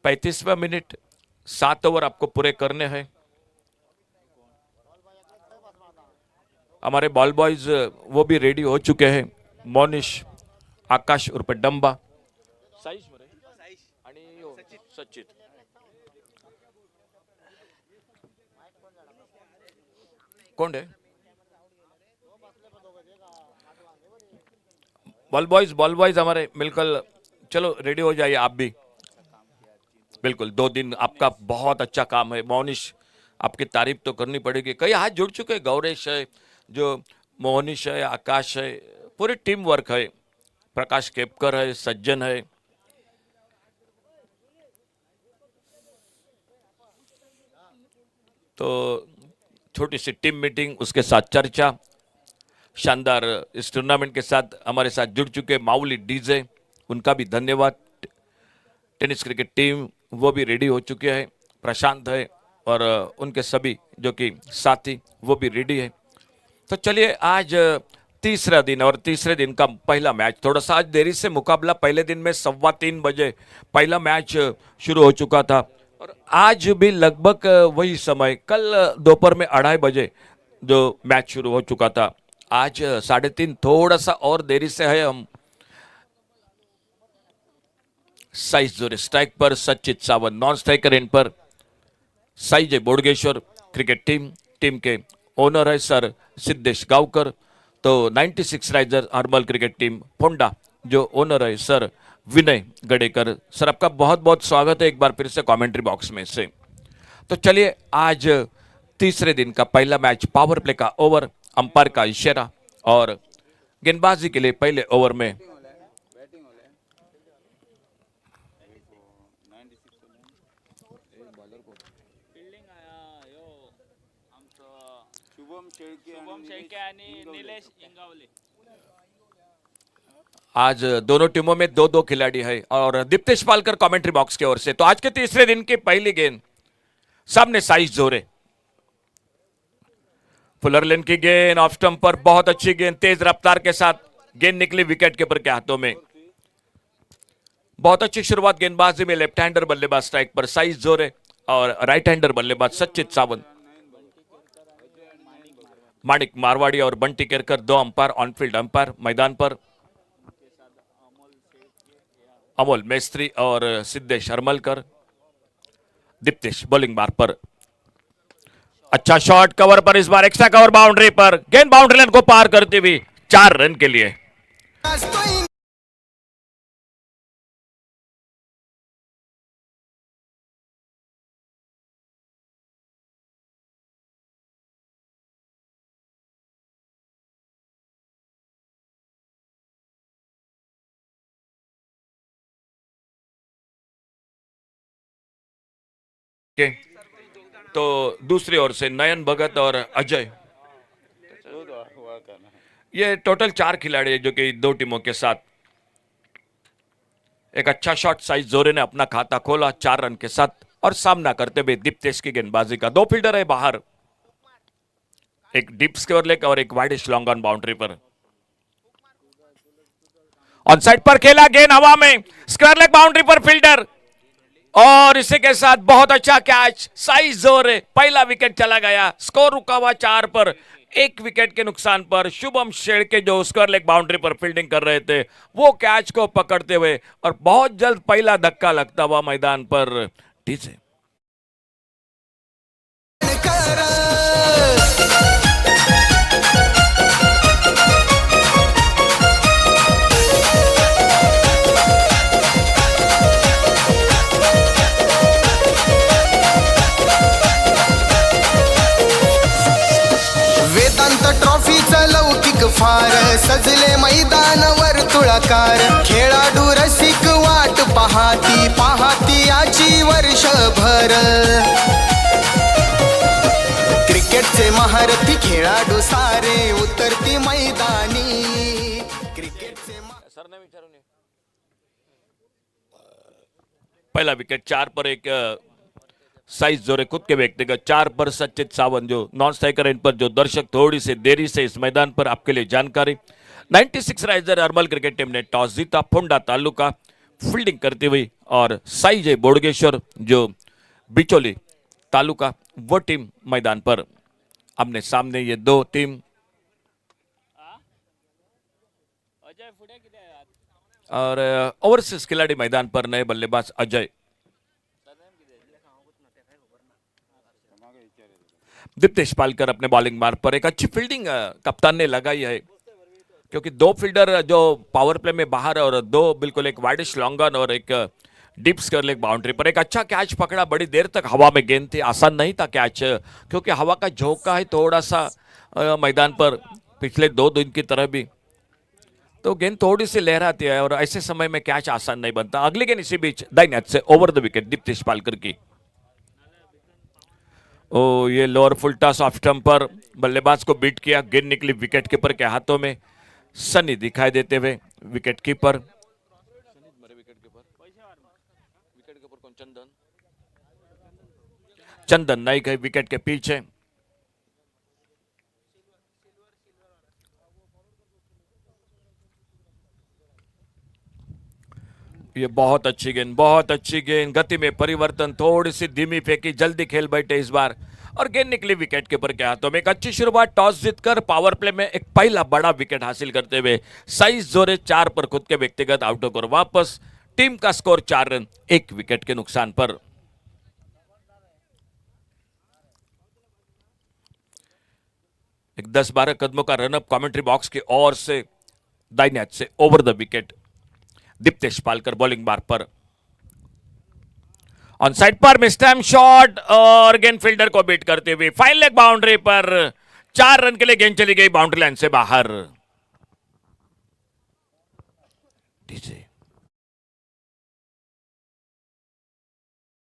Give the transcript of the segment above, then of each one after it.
35वां minute, 7 over आपको पूरे करने हैं। हमारे बॉल बॉयज वो भी रेडी हो चुके हैं। मोनिश, आकाश उर्फ डंबा, साईश आणि सचित। कौन है? बॉल बॉयज हमारे मिलकर चलो रेडी हो जाइए आप भी। बिल्कुल 2 दिन आपका बहुत अच्छा काम है मोनिश, आपकी तारीफ तो करनी पड़ेगी। कई हाथ जुड़ चुके हैं, गौरेश है, जो मोनिश है, आकाश है, पूरी टीम वर्क है। प्रकाश केपकर है, सज्जन है। तो छोटी सी टीम मीटिंग, उसके साथ चर्चा, शानदार इस टूर्नामेंट के साथ हमारे साथ जुड़ चुके माउली डीजे, उनका भी धन्यवाद। टेनिस क्रिकेट टीम वो भी रेडी हो चुके हैं, प्रशांत है और उनके सभी जो कि साथी वो भी रेडी है। तो चलिए आज तीसरा दिन और तीसरे दिन का पहला मैच, थोड़ा सा आज देरी से मुकाबला, पहले दिन में 3:15 बजे पहला मैच शुरू हो चुका था और आज भी लगभग वही समय, कल दोपहर में 2:30 बजे जो मैच शुरू हो चुका था। आज 3:30 थोड़ा सा और देरी से है हम। साईश जोरे स्ट्राइक पर, सचित सावंत नॉन स्ट्राइकर एंड पर। साई जय बोडगेश्वर क्रिकेट टीम के ओनर है सर सिद्धेश गावकर। तो 96 riser herbal cricket team Ponda जो ओनर है सर विनय गडेकर। सर आपका बहुत बहुत स्वागत है एक बार फिर से कमेंट्री बॉक्स में से। तो चलिए आज तीसरे दिन का पहला मैच, पावर प्ले का ओवर, अंपायर का इशारा और गेंदबाजी के लिए पहले ओवर में आज दोनों टीमों में 2-2 खिलाड़ी है और दीप्तेश पालकर कमेंट्री बॉक्स की ओर से। तो आज के तीसरे दिन की पहली गेंद, सामने साईश जोरे, फुलर लेन की गेंद ऑफ स्टंप पर, बहुत अच्छी गेंद, तेज रफ्तार के साथ गेंद निकली विकेट कीपर के हाथों में। बहुत अच्छी शुरुआत गेंदबाजी में, लेफ्ट हैंडर बल्लेबाज स्ट्राइक पर साईश जोरे और राइट हैंडर बल्लेबाज सचित सावंत। माणिक मारवाड़ी और Bunty Kerkar 2 umpire, on-field umpire मैदान पर। अमोल मेस्त्री और सिद्धेश हरमलकर। दीप्तेश बॉलिंग बार पर, अच्छा शॉट कवर पर, इस बार एक्स्ट्रा कवर बाउंड्री पर, गेंद बाउंड्री लाइन को पार करती हुई 4 रन के लिए। तो दूसरी ओर से नयन भगत और अजय, ये टोटल 4 खिलाड़ी है जो कि 2 टीमों के साथ। एक अच्छा शॉट साईश जोरे ने अपना खाता खोला 4 रन के साथ और सामना करते हुए दीप्तेश की गेंदबाजी का। 2 फील्डर है बाहर, एक डीप स्क्वायर लेग और एक वाइडिश लॉन्ग ऑन बाउंड्री पर। ऑन साइड पर खेला, गेंद हवा में, स्क्वायर लेग बाउंड्री पर फील्डर और इसी के साथ बहुत अच्छा कैच, साईश जोरे, पहला विकेट चला गया। स्कोर रुका हुआ 4 पर, 1 विकेट के नुकसान पर। शुभम शेड़के जो स्क्वायर लेग बाउंड्री पर फील्डिंग कर रहे थे वो कैच को पकड़ते हुए और बहुत जल्द पहला धक्का लगता हुआ मैदान पर डीजे। ट्रॉफीचा लौकिक फार सजले मैदान वर्तुळाकार, खेळाडू रसिक वाट पाहती याची वर्षभर। क्रिकेटचे महारथी खेळाडू सारे उतरती मैदानी, क्रिकेटचे पहला विकेट 4 पर एक साईश जोरे खुद के व्यक्तिगत, 4 पर सचित सावंत जो नॉन स्ट्राइकर एंड पर। जो दर्शक थोड़ी सी देरी से इस मैदान पर आपके लिए जानकारी, 96 राइजर हर्बल क्रिकेट टीम ने टॉस जीता। फोंडा तालुका फील्डिंग करती हुई और साई जय बोडगेश्वर जो बिचोली तालुका वो टीम मैदान पर आमने सामने। ये दो टीम और ओवरसीज खिलाड़ी मैदान पर नए बल्लेबाज अजय, दीप्तेश पालकर अपने बॉलिंग मार्ग पर। एक अच्छी फील्डिंग कप्तान ने लगाई है क्योंकि दो फील्डर जो पावर प्ले में बाहर और दो बिल्कुल, एक वाइडिश लॉन्ग ऑन और एक डीप स्क्वायर लेग बाउंड्री पर। एक अच्छा कैच पकड़ा, बड़ी देर तक हवा में गेंद थी, आसान नहीं था कैच क्योंकि हवा का झोंका है थोड़ा सा मैदान पर पिछले 2 दिन की तरह भी, तो गेंद थोड़ी सी लहराती है और ऐसे समय में कैच आसान नहीं बनता। अगली गेंद इसी बीच दाईं हाथ से over the wicket Diptesh Palkar की। ओ ये lower full toss off stump पर बल्लेबाज को बीट किया, गेंद निकली विकेट कीपर के हाथों में। सनी दिखाई देते हुए विकेट कीपर। चंदन नाइक है विकेट के पीछे। ये बहुत अच्छी गेंद, बहुत अच्छी गेंद, गति में परिवर्तन, थोड़ी सी धीमी फेंकी, जल्दी खेल बैठे इस बार और गेंद निकली विकेट कीपर के हाथों में। एक अच्छी शुरुआत, टॉस जीतकर पावर प्ले में एक पहला बड़ा विकेट हासिल करते हुए साइज जोरे 4 पर खुद के व्यक्तिगत आउट होकर वापस। टीम का स्कोर 4 रन 1 विकेट के नुकसान पर। एक 10-12 कदमों का रनअप कमेंट्री बॉक्स की ओर से दाहिने हाथ से over the wicket Diptesh Palkar bowling मार्ग पर। ऑन साइड पर मिस्टैम शॉट और गेंद फील्डर को बीट करते हुए फाइन लेग बाउंड्री पर 4 रन के लिए गेंद चली गई बाउंड्री लाइन से बाहर।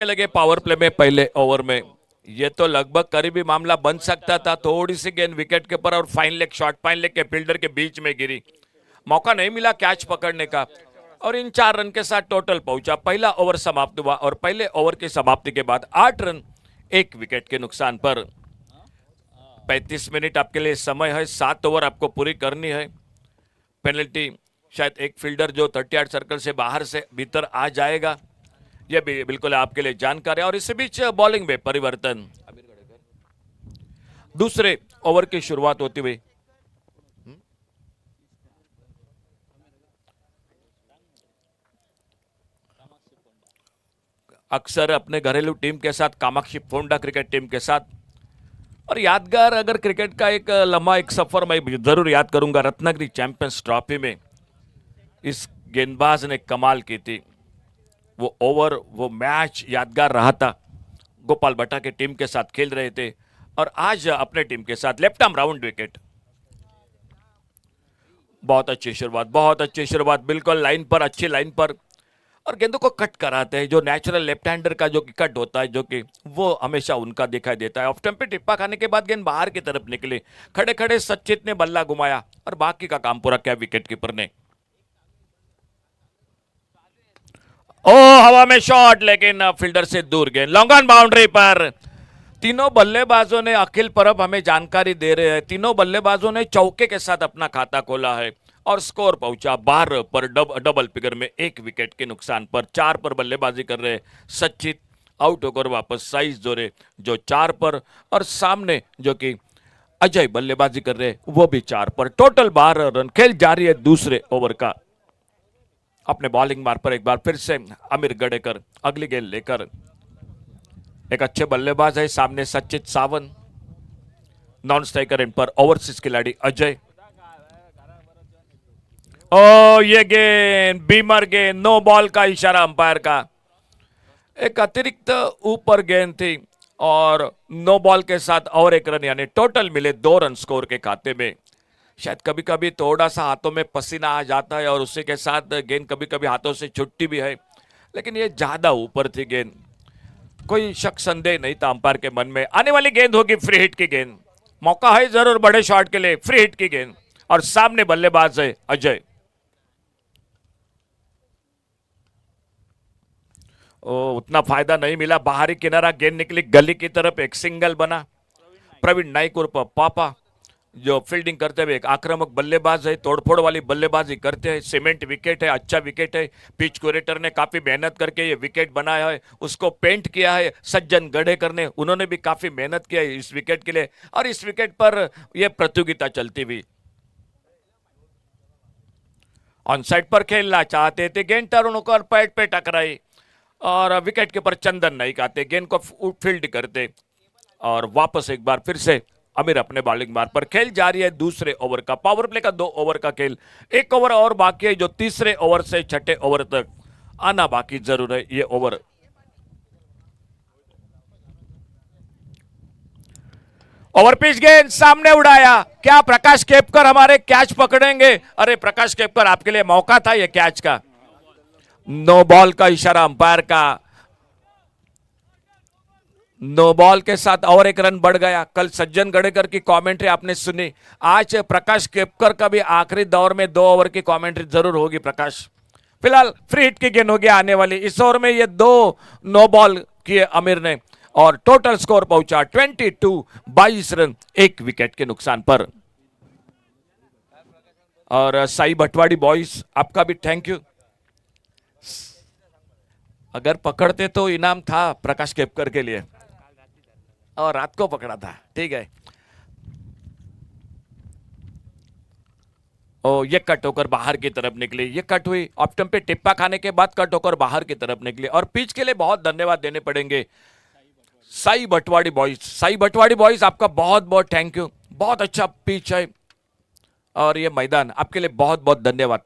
लगे पावर प्ले में पहले ओवर में, ये तो लगभग करीबी मामला बन सकता था। थोड़ी सी गेंद विकेट के पर और fine leg shot, fine leg के फील्डर के बीच में गिरी, मौका नहीं मिला कैच पकड़ने का और इन 4 रन के साथ टोटल पहुंचा। पहला ओवर समाप्त हुआ और पहले ओवर की समाप्ति के बाद 8 रन 1 विकेट के नुकसान पर। 35 मिनट आपके लिए समय है, 7 ओवर आपको पूरी करनी है। पेनल्टी शायद एक फील्डर जो 38 सर्कल से बाहर से भीतर आ जाएगा, यह भी बिल्कुल आपके लिए जानकारी है। और इसी बीच बॉलिंग में परिवर्तन, दूसरे ओवर की शुरुआत होती हुई अक्सर अपने घरेलू टीम के साथ, कामाक्षी फोंडा क्रिकेट टीम के साथ। और यादगार अगर क्रिकेट का एक लम्हा, एक सफर मैं जरूर याद करूंगा, रत्नागिरी चैंपियंस ट्रॉफी में इस गेंदबाज ने कमाल की थी। वो ओवर, वो मैच यादगार रहा था। गोपाल भट्टा के टीम के साथ खेल रहे थे और आज अपने टीम के साथ लेफ्ट आर्म राउंड विकेट। बहुत अच्छी शुरुआत, बहुत अच्छी शुरुआत, बिल्कुल लाइन पर, अच्छी लाइन पर और गेंदों को कट कराते हैं। जो नेचुरल लेफ्ट हैंडर का जो कि कट होता है, जो कि वो हमेशा उनका दिखाई देता है। ऑफ स्टंप पे टिप्पा खाने के बाद गेंद बाहर की तरफ निकली, खड़े खड़े सचित ने बल्ला घुमाया और बाकी का काम पूरा किया विकेट कीपर ने। ओ हवा में शॉट, लेकिन फील्डर से दूर गेंद, लॉन्ग ऑन बाउंड्री पर। तीनों बल्लेबाजों ने, अखिल परब हमें जानकारी दे रहे हैं, तीनों बल्लेबाजों ने चौके के साथ अपना खाता खोला है और स्कोर पहुंचा 12 पर डबल फिगर में 1 विकेट के नुकसान पर। 4 पर बल्लेबाजी कर रहे सचित, आउट होकर वापस साइज जोरे जो 4 पर और सामने जो कि अजय बल्लेबाजी कर रहे वो भी 4 पर। Total 12 run. खेल जारी है दूसरे ओवर का। अपने बॉलिंग मार्ग पर एक बार फिर से अमीर गडेकर अगली गेंद लेकर। एक अच्छे बल्लेबाज है सामने सचित सावन, नॉन स्ट्राइकर इन पर ओवरसीज खिलाड़ी अजय। ओ ये गेंद बीमर गेंद, नो बॉल का इशारा अंपायर का। एक अतिरिक्त ऊपर गेंद थी और नो बॉल के साथ और 1 रन, यानी टोटल मिले 2 रन स्कोर के खाते में। शायद कभी कभी थोड़ा सा हाथों में पसीना आ जाता है और उसी के साथ गेंद कभी कभी हाथों से छुट्टी भी है, लेकिन ये ज्यादा ऊपर थी गेंद, कोई शक संदेह नहीं था अंपायर के मन में। आने वाली गेंद होगी फ्री हिट की गेंद, मौका है जरूर बड़े शॉट के लिए। फ्री हिट की गेंद और सामने बल्लेबाज है अजय। उतना फायदा नहीं मिला, बाहरी किनारा गेंद निकली गली की तरफ, एक सिंगल बना। प्रवीण नाइक उर्फ पापा जो फील्डिंग करते हुए एक आक्रामक बल्लेबाज है, तोड़फोड़ वाली बल्लेबाजी करते हैं, सीमेंट विकेट है, अच्छा विकेट है। पिच क्यूरेटर ने काफी मेहनत करके ये विकेट बनाया है, उसको पेंट किया है सज्जन गडेकर ने, उन्होंने भी काफी मेहनत किया है इस विकेट के लिए, और इस विकेट पर यह प्रतियोगिता चलती हुई। ऑन साइड पर खेलना चाहते थे, गेंद टर्न होकर पैड पे टकराई और विकेट के ऊपर चंदन नहीं आते, गेंद को फील्ड करते और वापस एक बार फिर से आमिर अपने बॉलिंग मार्ग पर। खेल जारी है दूसरे ओवर का, पावर प्ले का 2 ओवर का खेल, 1 ओवर और बाकी है जो तीसरे ओवर से छठे ओवर तक आना बाकी जरूर है। ये ओवर ओवर पिच गेंद सामने उड़ाया, क्या प्रकाश केपकर हमारे कैच पकड़ेंगे? अरे प्रकाश केपकर आपके लिए मौका था ये कैच का। नो बॉल का इशारा अंपायर का, नो बॉल के साथ और एक रन बढ़ गया। कल सज्जन गडेकर की कमेंट्री आपने सुनी, आज प्रकाश केपकर का भी आखिरी दौर में 2 ओवर की कमेंट्री जरूर होगी। प्रकाश फिलहाल फ्री हिट की गेंद होगी आने वाली, इस ओवर में ये 2 नो बॉल किए आमिर ने और टोटल स्कोर पहुंचा 22, 22 रन 1 विकेट के नुकसान पर। और साई भटवाड़ी बॉयज आपका भी थैंक यू, अगर पकड़ते तो इनाम था प्रकाश केपकर के लिए, और रात को पकड़ा था, ठीक है। ओ ये कट होकर बाहर की तरफ निकली, ये कट हुई ऑफ स्टंप पे, टिप्पा खाने के बाद कट होकर बाहर की तरफ निकली, और पिच के लिए बहुत धन्यवाद देने पड़ेंगे साई भटवाड़ी बॉयज। साई भटवाड़ी बॉयज आपका बहुत बहुत थैंक यू, बहुत अच्छा पिच है और ये मैदान, आपके लिए बहुत बहुत धन्यवाद।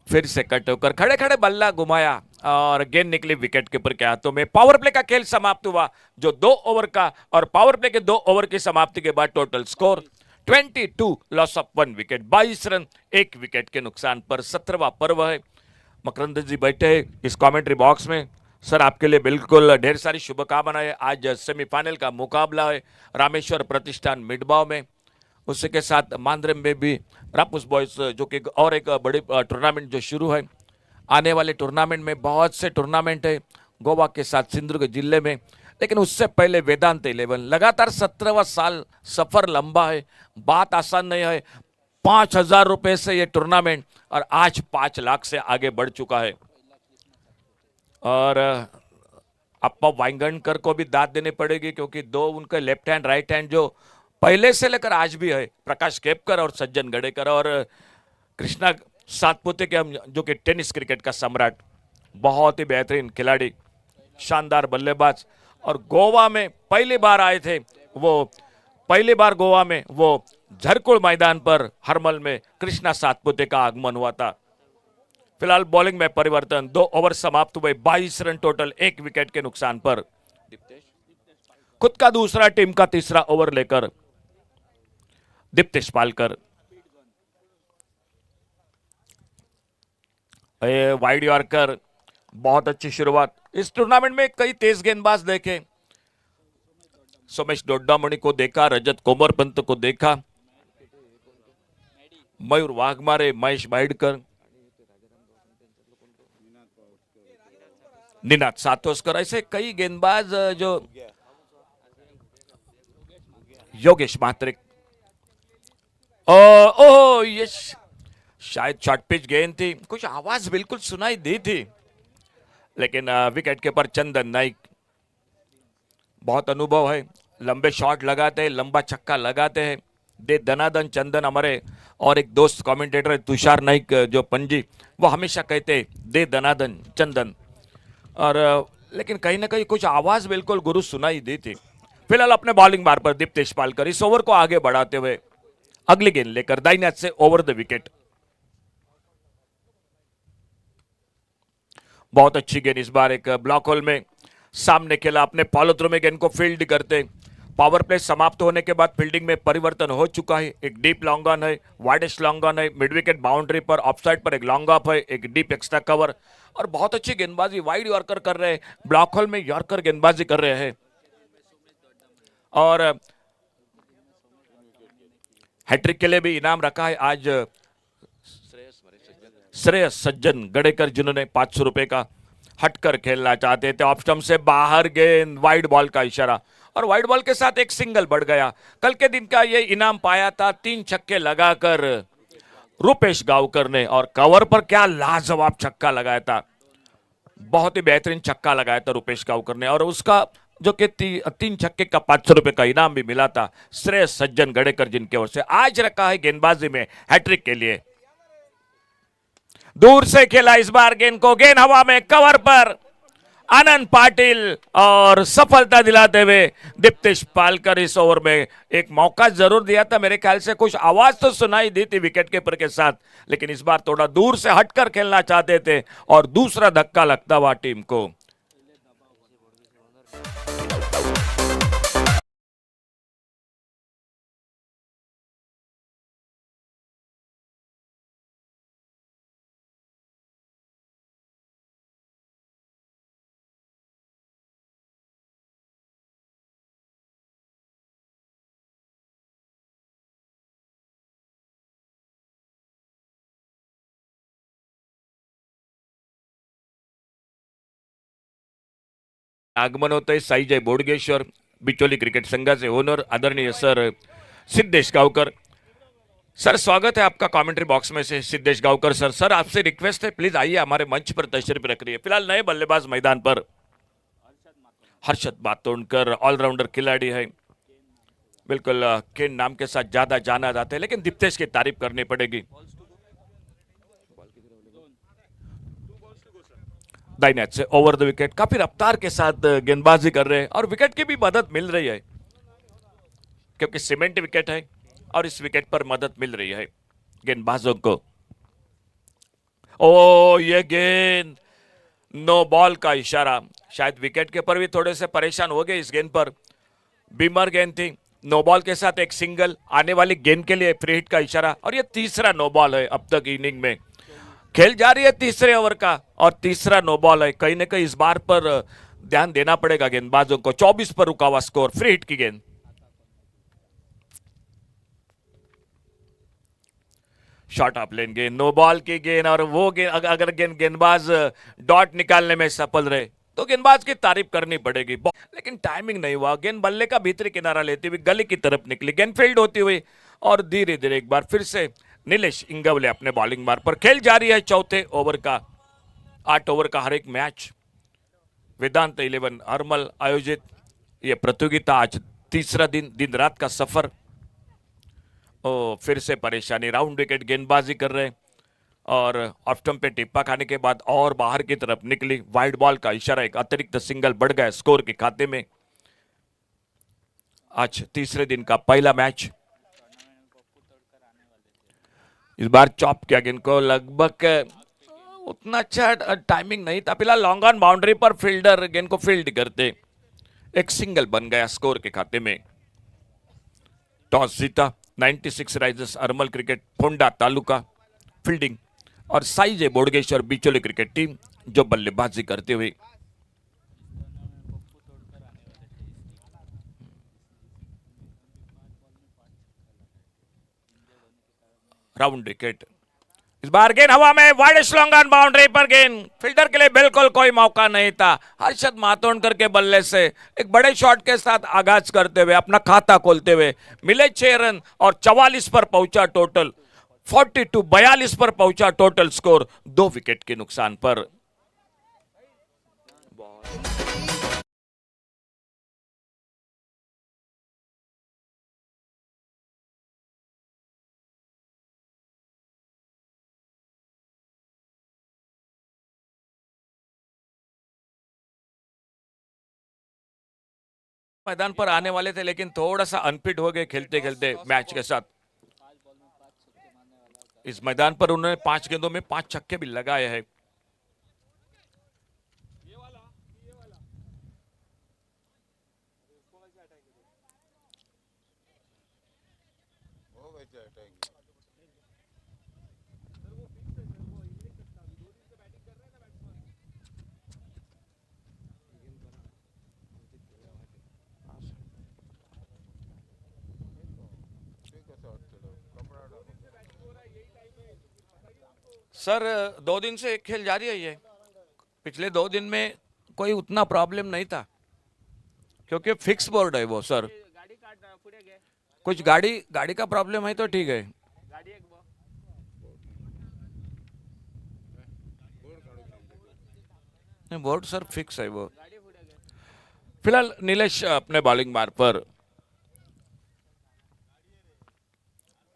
फिर से कट होकर खड़े खड़े बल्ला घुमाया और गेंद निकली विकेट कीपर के हाथों में। पावर प्ले का खेल समाप्त हुआ जो 2 ओवर का, और पावर प्ले के 2 ओवर की समाप्ति के बाद total score 22, loss of 1 wicket, 22 run 1 wicket के नुकसान पर। 17वां पर्व है। मकरंद जी बैठे हैं इस कमेंट्री बॉक्स में। सर आपके लिए बिल्कुल ढेर सारी शुभकामनाएं। आज सेमीफाइनल का मुकाबला है रामेश्वर प्रतिष्ठान मिडबाव में, उसी के साथ मांद्रेम में भी रापुस बॉयज जो कि और एक बड़ी टूर्नामेंट जो शुरू है। आने वाले टूर्नामेंट में बहुत से टूर्नामेंट है गोवा के साथ सिंधुदुर्ग जिले में, लेकिन उससे पहले वेदांत 11 लगातार 17वां साल, सफर लंबा है, बात आसान नहीं है। 5,000 रुपए से ये टूर्नामेंट और आज 5 लाख से आगे बढ़ चुका है। और अप्पा वाइंगणकर को भी दाद देनी पड़ेगी क्योंकि 2 उनके लेफ्ट हैंड राइट हैंड जो पहले से लेकर आज भी है, प्रकाश केपकर और सज्जन गडेकर, और कृष्णा सातपुते के हम जो कि टेनिस क्रिकेट का सम्राट, बहुत ही बेहतरीन खिलाड़ी, शानदार बल्लेबाज, और गोवा में पहली बार आए थे वो, पहली बार गोवा में वो झरकुल मैदान पर हरमल में कृष्णा सातपुते का आगमन हुआ था। फिलहाल बॉलिंग में परिवर्तन, 2 ओवर समाप्त हुए, 22 रन टोटल 1 विकेट के नुकसान पर। खुद का दूसरा, टीम का तीसरा ओवर लेकर दीप्तेश पालकर, वाइड यॉर्कर, बहुत अच्छी शुरुआत। इस टूर्नामेंट में कई तेज गेंदबाज देखे, सोमेश डोड्डामणि को देखा, रजत कोमरपंत को देखा, मयूर वाघमारे, महेश बाइडकर, निनाद सातोस्कर, ऐसे कई गेंदबाज जो, योगेश मात्रिक, ओह ये शायद शॉर्ट पिच गेंद थी, कुछ आवाज बिल्कुल सुनाई दी थी, लेकिन विकेट के पर चंदन नाइक, बहुत अनुभव है, लंबे शॉट लगाते हैं, लंबा छक्का लगाते हैं, दे दनादन चंदन। हमारे और एक दोस्त कमेंटेटर तुषार नाइक जो पणजी, वो हमेशा कहते हैं दे दनादन चंदन, और लेकिन कहीं ना कहीं कुछ आवाज बिल्कुल गुरु सुनाई दी थी। फिलहाल अपने बॉलिंग मार पर दीप्तेश पालकर इस ओवर को आगे बढ़ाते हुए अगली गेंद लेकर दाहिने हाथ से ओवर द विकेट। बहुत अच्छी गेंद, इस बार एक ब्लॉक होल में सामने खेला, अपने फॉलो थ्रू में गेंद को फील्ड करते। पावर प्ले समाप्त होने के बाद फील्डिंग में परिवर्तन हो चुका है, एक डीप लॉन्ग ऑन है, वाइडेस्ट लॉन्ग ऑन है, मिड विकेट बाउंड्री पर ऑफसाइड पर एक लॉन्ग ऑफ है, एक डीप एक्स्ट्रा कवर, और बहुत अच्छी गेंदबाजी वाइड यॉर्कर कर रहे हैं, ब्लॉक होल में यॉर्कर गेंदबाजी कर रहे हैं। और हैट्रिक के लिए भी इनाम रखा है आज श्रेयस सज्जन गडेकर, जिन्होंने 500 रुपए का हटकर खेलना चाहते थे। ऑफ स्टंप से बाहर गेंद, वाइड बॉल का इशारा, और वाइड बॉल के साथ एक सिंगल बढ़ गया। कल के दिन का ये इनाम पाया था 3 छक्के लगाकर रुपेश गावकर ने, और कवर पर क्या लाजवाब छक्का लगाया था, बहुत ही बेहतरीन छक्का लगाया था रुपेश गावकर ने, और उसका जो कि 3 छक्के का 500 रुपए का इनाम भी मिला था श्रेयस सज्जन गड़ेकर जिनके ओर से। आज रखा है गेंदबाजी में हैट्रिक के लिए। दूर से खेला इस बार गेंद को, गेंद हवा में, कवर पर आनंद पाटिल, और सफलता दिलाते हुए दीप्तेश पालकर इस ओवर में एक मौका जरूर दिया था। मेरे ख्याल से कुछ आवाज तो सुनाई दी थी विकेट कीपर के साथ, लेकिन इस बार थोड़ा दूर से हटकर खेलना चाहते थे और दूसरा धक्का लगता हुआ टीम को। आगमन होतं आहे साईजय बोडगेश्वर बिचोली क्रिकेट संघाचे ओनर आदरणीय सर सिद्धेश गावकर। सर स्वागत है आपका कमेंट्री बॉक्स में से सिद्धेश गावकर सर। सर आपसे रिक्वेस्ट है, प्लीज आइए, हमारे मंच पर तशरीफ रखिए। फिलहाल नए बल्लेबाज मैदान पर हर्षद बातोंडकर ऑलराउंडर खिलाड़ी है, बिल्कुल केन नाम के साथ ज्यादा जाना जाता है, लेकिन दीप्तेश की तारीफ करनी पड़ेगी। दाहिने हाथ से ओवर द विकेट, काफी रफ्तार के साथ गेंदबाजी कर रहे हैं और विकेट की भी मदद मिल रही है, क्योंकि सीमेंट विकेट है और इस विकेट पर मदद मिल रही है गेंदबाजों को। ओ ये गेंद, नो बॉल का इशारा, शायद विकेट कीपर भी थोड़े से परेशान हो गए इस गेंद पर। बीमर गेंद थी, नो बॉल के साथ एक सिंगल, आने वाली गेंद के लिए फ्री हिट का इशारा, और ये तीसरा नो बॉल है अब तक इनिंग में। खेल जारी है तीसरे ओवर का और तीसरा नो बॉल है। कहीं ना कहीं इस बार पर ध्यान देना पड़ेगा गेंदबाजों को। 24 पर रुका हुआ स्कोर, फ्री हिट की गेंद। शॉट ऑफ लेन गेंद, नो बॉल की गेंद, और वो गेंद अगर गेंदबाज डॉट निकालने में सफल रहे तो गेंदबाज की तारीफ करनी पड़ेगी, लेकिन टाइमिंग नहीं हुआ। गेंद बल्ले का भीतरी किनारा लेती हुई गली की तरफ निकली, गेंद फील्ड होती हुई, और धीरे धीरे एक बार फिर से नीलेश इंगवले अपने बॉलिंग मार्ग पर। खेल जारी है चौथे ओवर का, 8 ओवर का हर एक मैच। वेदांत 11 हरमल आयोजित यह प्रतियोगिता, आज तीसरा दिन रात का सफर। ओ फिर से परेशानी, राउंड विकेट गेंदबाजी कर रहे, और ऑफ स्टंप पे टिप्पा खाने के बाद और बाहर की तरफ निकली, वाइड बॉल का इशारा, एक अतिरिक्त सिंगल बढ़ गया स्कोर के खाते में। आज तीसरे दिन का पहला मैच। इस बार चॉप किया गेंद को, लगभग उतना अच्छा टाइमिंग नहीं था। फिलहाल लॉन्ग ऑन बाउंड्री पर फील्डर गेंद को फील्ड करते, एक सिंगल बन गया स्कोर के खाते में। टॉस जीता 96 राइजर्स अरमल क्रिकेट फोंडा तालुका फील्डिंग, और साईजे बोडगेश्वर बिचोली क्रिकेट टीम जो बल्लेबाजी करते हुए। राउंड विकेट, इस बार गेंद हवा में, वाइड लॉन्ग ऑन बाउंड्री पर गेंद, फील्डर के लिए बिल्कुल कोई मौका नहीं था। हर्षद मातोंडकर के बल्ले से एक बड़े शॉट के साथ आगाज करते हुए अपना खाता खोलते हुए मिले 6 रन, और 44 पर पहुंचा टोटल, 42 पर पहुंचा टोटल स्कोर, 2 विकेट के नुकसान पर। मैदान पर आने वाले थे, लेकिन थोड़ा सा अनफिट हो गए खेलते खेलते मैच के साथ। इस मैदान पर उन्होंने 5 गेंदों में 5 छक्के भी लगाए हैं। सर 2 दिन से खेल जारी है ये, पिछले 2 दिन में कोई उतना प्रॉब्लम नहीं था, क्योंकि फिक्स बोर्ड है वो सर। कुछ गाड़ी गाड़ी का प्रॉब्लम है तो ठीक है। नहीं बोर्ड सर फिक्स है वो। फिलहाल नीलेश अपने बॉलिंग मार्ग पर,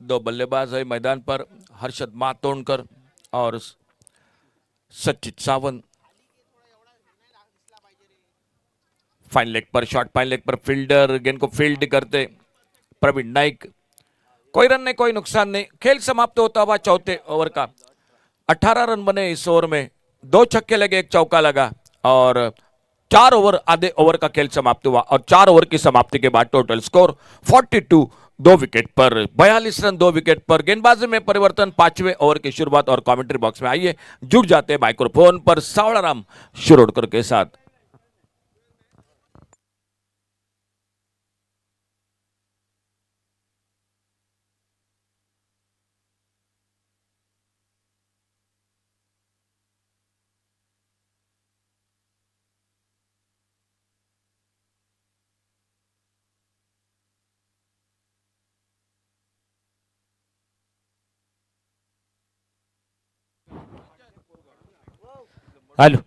दो बल्लेबाज है मैदान पर, हर्षद मातोंडकर और सचित सावंत। फाइन लेग पर शॉट, फाइन लेग पर फील्डर गेंद को फील्ड करते प्रवीण नाइक। कोई रन नहीं, कोई नुकसान नहीं। खेल समाप्त होता हुआ चौथे ओवर का। 18 रन बने इस ओवर में, 2 छक्के लगे, 1 चौका लगा और 4 ओवर आधे ओवर का खेल समाप्त हुआ। और 4 ओवर की समाप्ति के बाद टोटल स्कोर 42, 2 विकेट पर 42 रन 2 विकेट पर। गेंदबाजी में परिवर्तन 5वें ओवर की शुरुआत। और कमेंट्री बॉक्स में आइए जुड़ जाते हैं माइक्रोफोन पर सावड़ाराम शिरोडकर के साथ। हॅलो.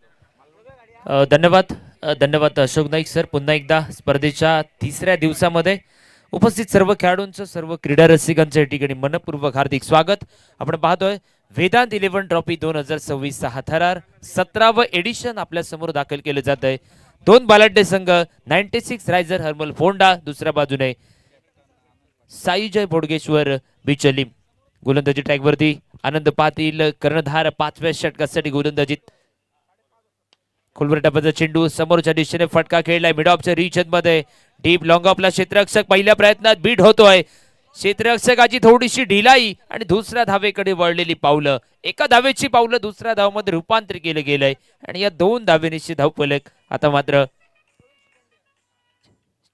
धन्यवाद अशोक नाईक सर. पुन्हा एकदा स्पर्धेच्या तिसऱ्या दिवसामध्ये उपस्थित सर्व खेळाडूंचं, सर्व क्रीडा रसिकांचं या ठिकाणी मनपूर्वक हार्दिक स्वागत. आपण पाहतोय वेदांत 11 ट्रॉफी 2026 चा हा थरार 17व एडिशन आपल्या समोर दाखल केलं जात आहे. 2 बलाढ्य संघ 96 रायझर हर्मल फोंडा, दुसऱ्या बाजूने साईजय बोडगेश्वर बिचलीम. गोलंदाजी ट्रॅकवरती आनंद पाटील कर्णधार 5व्या षटकासाठी गोलंदाजीत. खोलवर टप्प्याचा चेंडू समोरच्या दिशेने फटका खेळलाय मिड ऑफच्या रिच मध्ये. डीप लॉंग ऑफला क्षेत्ररक्षक पहिल्या प्रयत्नात बीट होतोय. क्षेत्ररक्षकाची थोडीशी ढिलाई आणि दुसऱ्या धावेकडे वळलेली पावलं. एका धावेची पावलं दुसऱ्या धावामध्ये रूपांतर केलं गेलंय आणि या 2 धावेनिशी धावफलक आता मात्र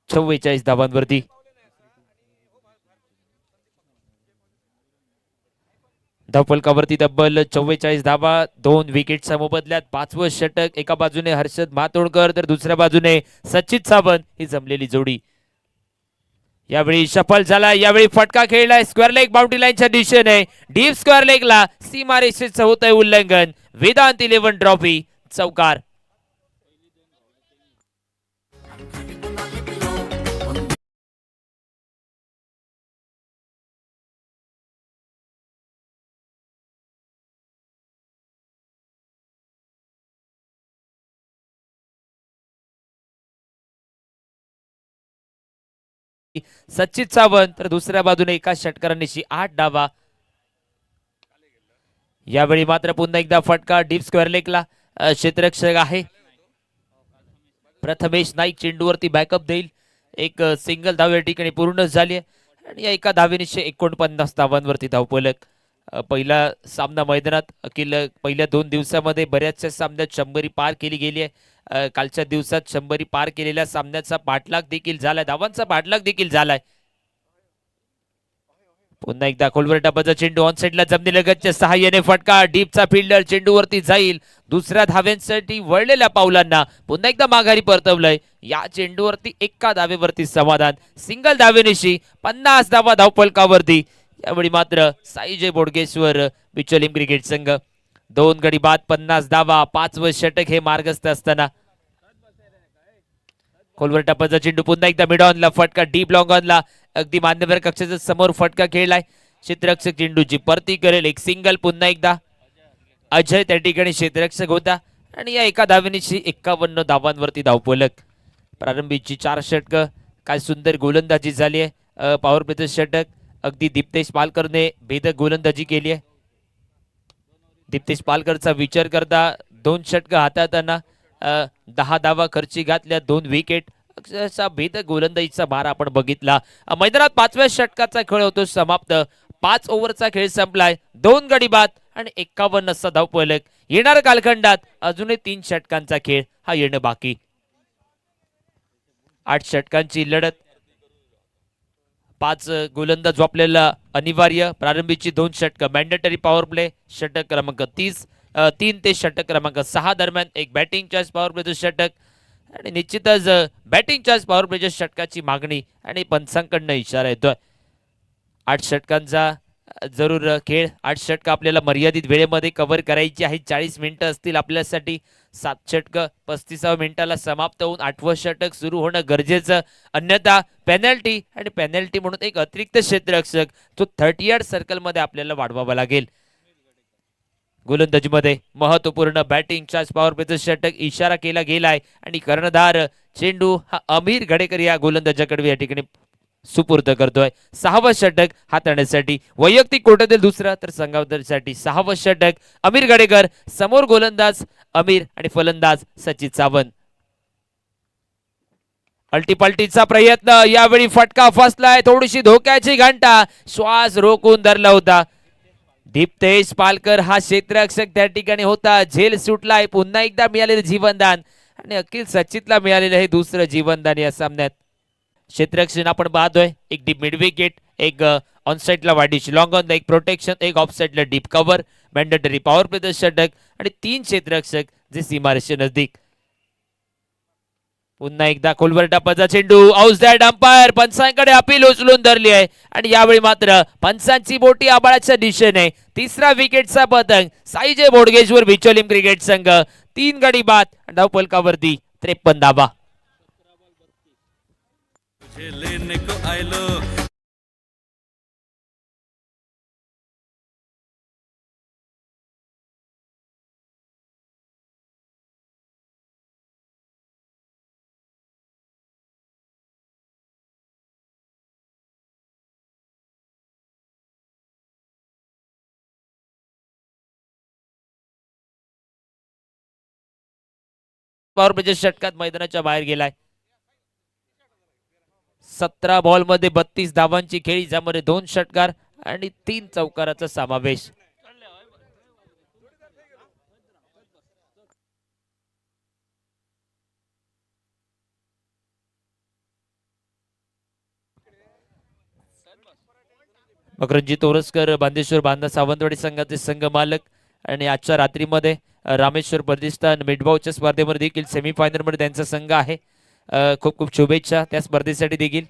44 धावांवरती. धावफलकावरती तब्बल 44 धावा, 2 विकेटच्या मोबदल्यात 5वं षटक. एका बाजूने हर्षद मातोंडकर तर दुसऱ्या बाजूने सचित सावंत ही जमलेली जोडी. यावेळी सफल झाला, यावेळी फटका खेळलाय स्क्वेअर लेग बाउंड्री लाईनच्या दिशेने. डीप स्क्वेअर लेगला सीमारेषेचं होतंय उल्लंघन. वेदांत 11 ट्रॉफी चौकार. सचित सावंत तर दुसऱ्या बाजूने एका षटकारांनीशी 8 डावा. यावेळी मात्र पुन्हा एकदा फटका डीप स्क्वेअर लेगला. क्षेत्ररक्षक आहे प्रथमेश नाईक, चेंडूवरती बॅकअप देईल. एक सिंगल धाव या ठिकाणी पूर्ण झाली आणि या एका धावेनिशी 49 धावांवरती धावफलक. पहिला सामना मैदानात अखिल पहिल्या 2 दिवसामध्ये बऱ्याचशा सामन्यात 100 पार केली गेली आहे. कालच्या दिवसात 100 पार केलेल्या सामन्याचा पाठलाग देखील झालाय, धावांचा पाठलाग देखील झालाय. पुन्हा एकदा खोलवर टप्प्याचा चेंडू ऑन साइडला जमिनीलगतच्या सहाय्याने फटका. डीपचा फिल्डर चेंडूवरती जाईल. दुसऱ्या धाव्यांसाठी वळलेल्या पावलांना पुन्हा एकदा माघारी परतवलंय. या चेंडूवरती एका धावेवरती समाधान. सिंगल धावेनिशी 50 धावा धावफलकावरती. यावेळी मात्र साईजय बोडगेश्वर बिचोलीम क्रिकेट संघ 2 गडी बाद 50 धावा. 5वं षटक हे मार्गस्थ असताना खोलवर टप्प्याचा चेंडू पुन्हा एकदा मिड ऑनला फटका. डीप लॉंग ऑनला अगदी मान्यवर कक्षाच्या समोर फटका खेळलाय. क्षेत्ररक्षक चेंडूची परती करेल. एक सिंगल पुन्हा एकदा. अजय त्या ठिकाणी क्षेत्ररक्षक होता आणि या एका धावेनिशी 51 धावांवरती धावफलक. प्रारंभीची 4 षटक. काय सुंदर गोलंदाजी झाली आहे. पॉवर प्लेचं षटक अगदी दीप्तेश पालकरने भेदक गोलंदाजी केली आहे. दीप्तेश पालकरचा विचार करता 2 षटक हाताळताना 10 धावा खर्ची घातल्या, 2 विकेट. अक्षरशः भेदक गोलंदाजीचा भार आपण बघितला. मैदानात 5व्या षटकाचा खेळ होतो समाप्त. 5 ओव्हरचा खेळ संपलाय. 2 गडी बाद आणि 51 असा धावफलक. येणाऱ्या कालखंडात अजूनही 3 षटकांचा खेळ हा येणं बाकी. 8 षटकांची लढत. 5 गोलंदाज वापरलेला अनिवार्य. प्रारंभीची 2 षटक मॅन्डेटरी पॉवर प्ले. षटक क्रमांक 3 ते षटक क्रमांक 6 दरम्यान एक बॅटिंग चॉईस पॉवर प्लेचं षटक आणि निश्चितच बॅटिंगच्याच पॉवर प्लेच्या षटकाची मागणी आणि पंचांकडनं इशारा येतोय. 8 षटकांचा जरूर खेळ. 8 षटक आपल्याला मर्यादित वेळेमध्ये कव्हर करायची आहे. 40 मिनिटं असतील आपल्यासाठी. 7 षटक 35व्या मिनिटाला समाप्त होऊन 8वं षटक सुरू होणं गरजेचं. अन्यथा पेनल्टी आणि पेनल्टी म्हणून एक अतिरिक्त क्षेत्ररक्षक तो 30 यार्ड सर्कलमध्ये आपल्याला वाढवावा लागेल. गोलंदाजीमध्ये महत्वपूर्ण बॅटिंगच्याच पॉवर प्लेचं षटक इशारा केला गेलाय आणि कर्णधार चेंडू हा अमीर गडेकर या गोलंदाजाकडे या ठिकाणी सुपूर्द करतोय. 6वं षटक हाताळण्यासाठी वैयक्तिक कोट्यातील दुसरं तर संघासाठी 6वं षटक. अमीर गडेकर समोर गोलंदाज अमीर आणि फलंदाज सचिन सावंत. अल्टीपल्टीचा प्रयत्न यावेळी फटका फसलाय. थोडीशी धोक्याची घंटा. श्वास रोखून धरला होता. दीप्तेश पालकर हा क्षेत्ररक्षक त्या ठिकाणी होता. झेल सुटलाय. पुन्हा एकदा मिळालेलं जीवनदान आणि अखिल सचितला मिळालेलं हे दुसरं जीवनदान या सामन्यात. क्षेत्ररक्षण आपण पाहतोय. एक डीप मिड विकेट, एक ऑन साइडला वाईडिश लॉंग ऑन, एक प्रोटेक्शन, एक ऑफ साइडला डीप कव्हर, मॅन्डेटरी पॉवर प्लेचं षटक आणि 3 क्षेत्ररक्षक जे सीमारेषे नजदीक. पुन्हा एकदा खोलवर टप्पाचा चेंडू. आउट दॅट अंपायर पंचांकडे अपील उचलून धरली आहे आणि यावेळी मात्र पंचांची बोटी आबाळाच्या दिशेने. 3रा विकेटचा पतंग. साईजे बोडगेश्वर बिचोलीम क्रिकेट संघ 3 गडी बाद. धावफलकावरती 53 धावा. लेने को आयलो. पॉवर प्लेच्या षटकात मैदानाच्या बाहेर गेलाय. 17 बॉल मध्ये 32 धावांची खेळी, ज्यामध्ये 2 षटकार आणि 3 चौकाराचा समावेश. मकरंजी तोरसकर बांदेश्वर बांधा सावंतवाडी संघाचे संघ मालक आणि आजच्या रात्रीमध्ये रामेश्वर प्रतिष्ठान मिडबावच्या स्पर्धेमध्ये देखील सेमीफायनल मध्ये त्यांचा संघ आहे. खूप खूप शुभेच्छा त्या स्पर्धेसाठी देखील.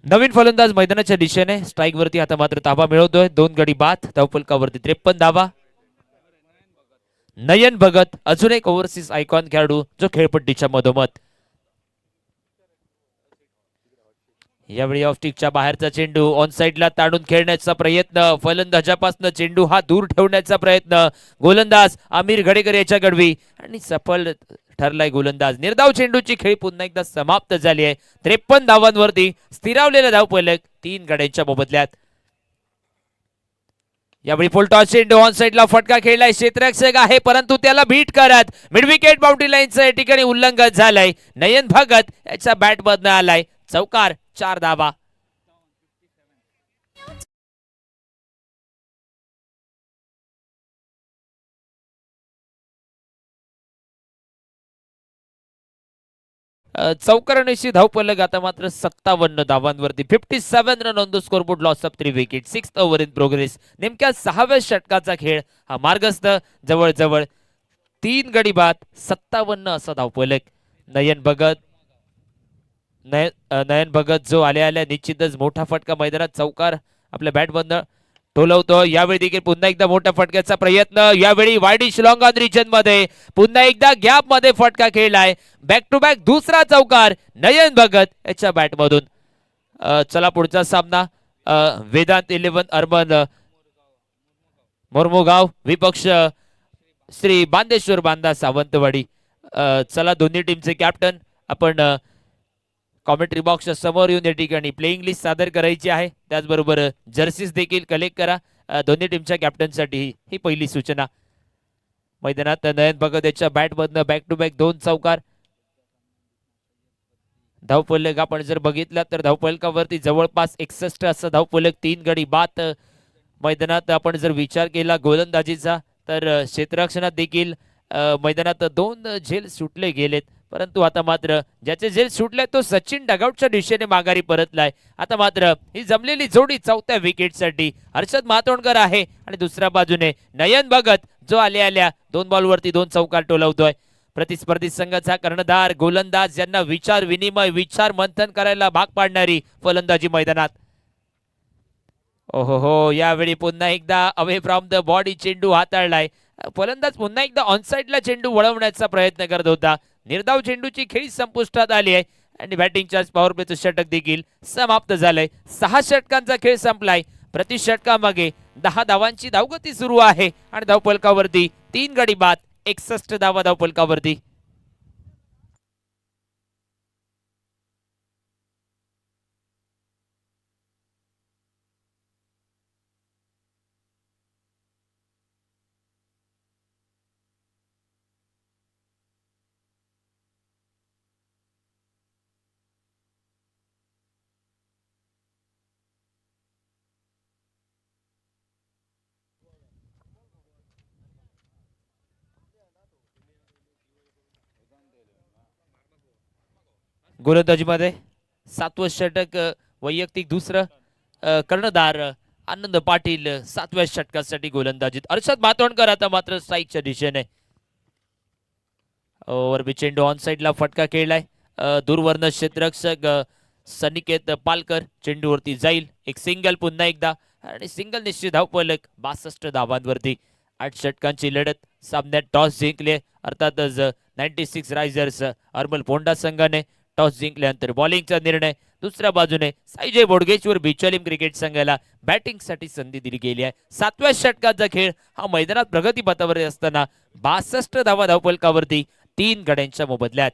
नवीन फलंदाज मैदानाच्या दिशेने. स्ट्राईक वरती आता मात्र ताबा मिळवतोय. 2 गडी बाद. धावफलकावरती 53 धावा. नयन भगत अजून एक ओव्हरसीज आयकॉन खेळाडू जो खेळपट्टीच्या मधोमध. यावेळी ऑफस्टिकच्या बाहेरचा चेंडू ऑन साइडला ताडून खेळण्याचा प्रयत्न. फलंदाजापासून चेंडू हा दूर ठेवण्याचा प्रयत्न. गोलंदाज आमिर घडेकर याच्या कडवी आणि सफल ठरलाय गोलंदाज. निर्धाव चेंडूची खेळी पुन्हा एकदा समाप्त झाली आहे. 53 धावांवरती स्थिरावलेला धावफलक 3 गड्यांच्या मोबदल्यात. यावेळी फुलटॉस चेंडू ऑन साइडला फटका खेळलाय. क्षेत्ररक्षक आहे परंतु त्याला बीट करत मिड विकेट बाउंड्री लाईनचं या ठिकाणी उल्लंघन झालंय. नयन भगत याच्या बॅट मधनं आलाय. चौकार. 4 धावा. चौकारांशी धावफलक आता मात्र 57 धावांवरती. 57 run on the scoreboard. Loss of 3 wicket. 6th over in progress. नेमक्या 6व्या षटकाचा खेळ हा मार्गस्थ. जवळजवळ 3 गडी बाद. 57 असा धावफलक. नयन भगत जो आल्या निश्चितच मोठा फटका मैदानात चौकार आपल्या बॅट मधनं टोलवतो. यावेळी देखील पुन्हा एकदा मोठ्या फटक्याचा प्रयत्न. यावेळी वाईडिश लॉंग ऑन रिजन मध्ये पुन्हा एकदा गॅप मध्ये फटका खेळलाय. बॅक टू बॅक दुसरा चौकार नयन भगत याच्या बॅट मधून. चला पुढचा सामना वेदांत 11 अर्बन मोरमुगाव विपक्ष श्री बांदेश्वर बांधा सावंतवाडी. चला दोन्ही टीमचे कॅप्टन आपण कॉमेंट्री बॉक्सच्या समोर येऊन या ठिकाणी प्लेइंग लिस्ट सादर करायची आहे. त्याचबरोबर जर्सीज देखील कलेक्ट करा. दोन्ही टीमच्या कॅप्टनसाठी ही पहिली सूचना. मैदानात नयन भगत याच्या बॅट मधनं बॅक टू बॅक 2 चौकार. धावफलक आपण जर बघितला तर धावफलकावरती जवळपास 61 असं धावफलक. 3 गडी बाद. मैदानात आपण जर विचार केला गोलंदाजीचा तर क्षेत्ररक्षणात देखील मैदानात 2 झेल सुटले गेलेत. परंतु आता मात्र ज्याचे जेल सुटले तो सचिन डगआउटच्या दिशेने माघारी परतलाय. आता मात्र ही जमलेली जोडी चौथ्या विकेटसाठी हर्षद मातोंडकर आहे आणि दुसऱ्या बाजूने नयन भगत जो आल्या 2 बॉलवरती 2 चौकार टोलवतोय. प्रतिस्पर्धी संघाचा कर्णधार गोलंदाज यांना विचार विनिमय विचार मंथन करायला भाग पाडणारी फलंदाजी मैदानात. ओहो, यावेळी पुन्हा एकदा अवे फ्रॉम द बॉडी चेंडू हाताळलाय. फलंदाज पुन्हा एकदा ऑनसाइडला चेंडू वळवण्याचा प्रयत्न करत होता. निर्धाव चेंडूची खेळी संपुष्टात आली आहे आणि बॅटिंग चार्ज पॉवर प्लेचं षटक देखील समाप्त झालंय. 6 षटकांचा खेळ संपलाय. प्रति षटकामागे 10 धावांची धावगती सुरू आहे आणि धावफलकावरती 3 गडी बाद 61 धावा धावफलकावरती. गोलंदाजीमध्ये 7वं षटक वैयक्तिक दुसरं. कर्णधार आनंद पाटील 7व्या षटकासाठी गोलंदाजीत. हर्षद मातोंडकर आता मात्र स्ट्राईकच्या दिशेने. ओव्हर चेंडू ऑन साइडला फटका खेळलाय. दूरवरनं क्षेत्ररक्षक सनिकेत पालकर चेंडूवरती जाईल. एक सिंगल पुन्हा एकदा आणि सिंगल निश्चित धावफलक 62 धावांवरती. 8 षटकांची लढत. सामन्यात टॉस जिंकले अर्थातच 96 रायझर्स अर्मल पोंडा संघाने टॉस जिंकल्यानंतर बॉलिंगचा निर्णय. दुसऱ्या बाजूने साईजय बोडगेश्वर बिचोलीम क्रिकेट संघाला बॅटिंगसाठी संधी दिली गेली आहे. 7व्या षटकाचा खेळ हा मैदानात प्रगतीपथावर असताना 62 धावा धावफलकावरती 3 गड्यांच्या मोबदल्यात.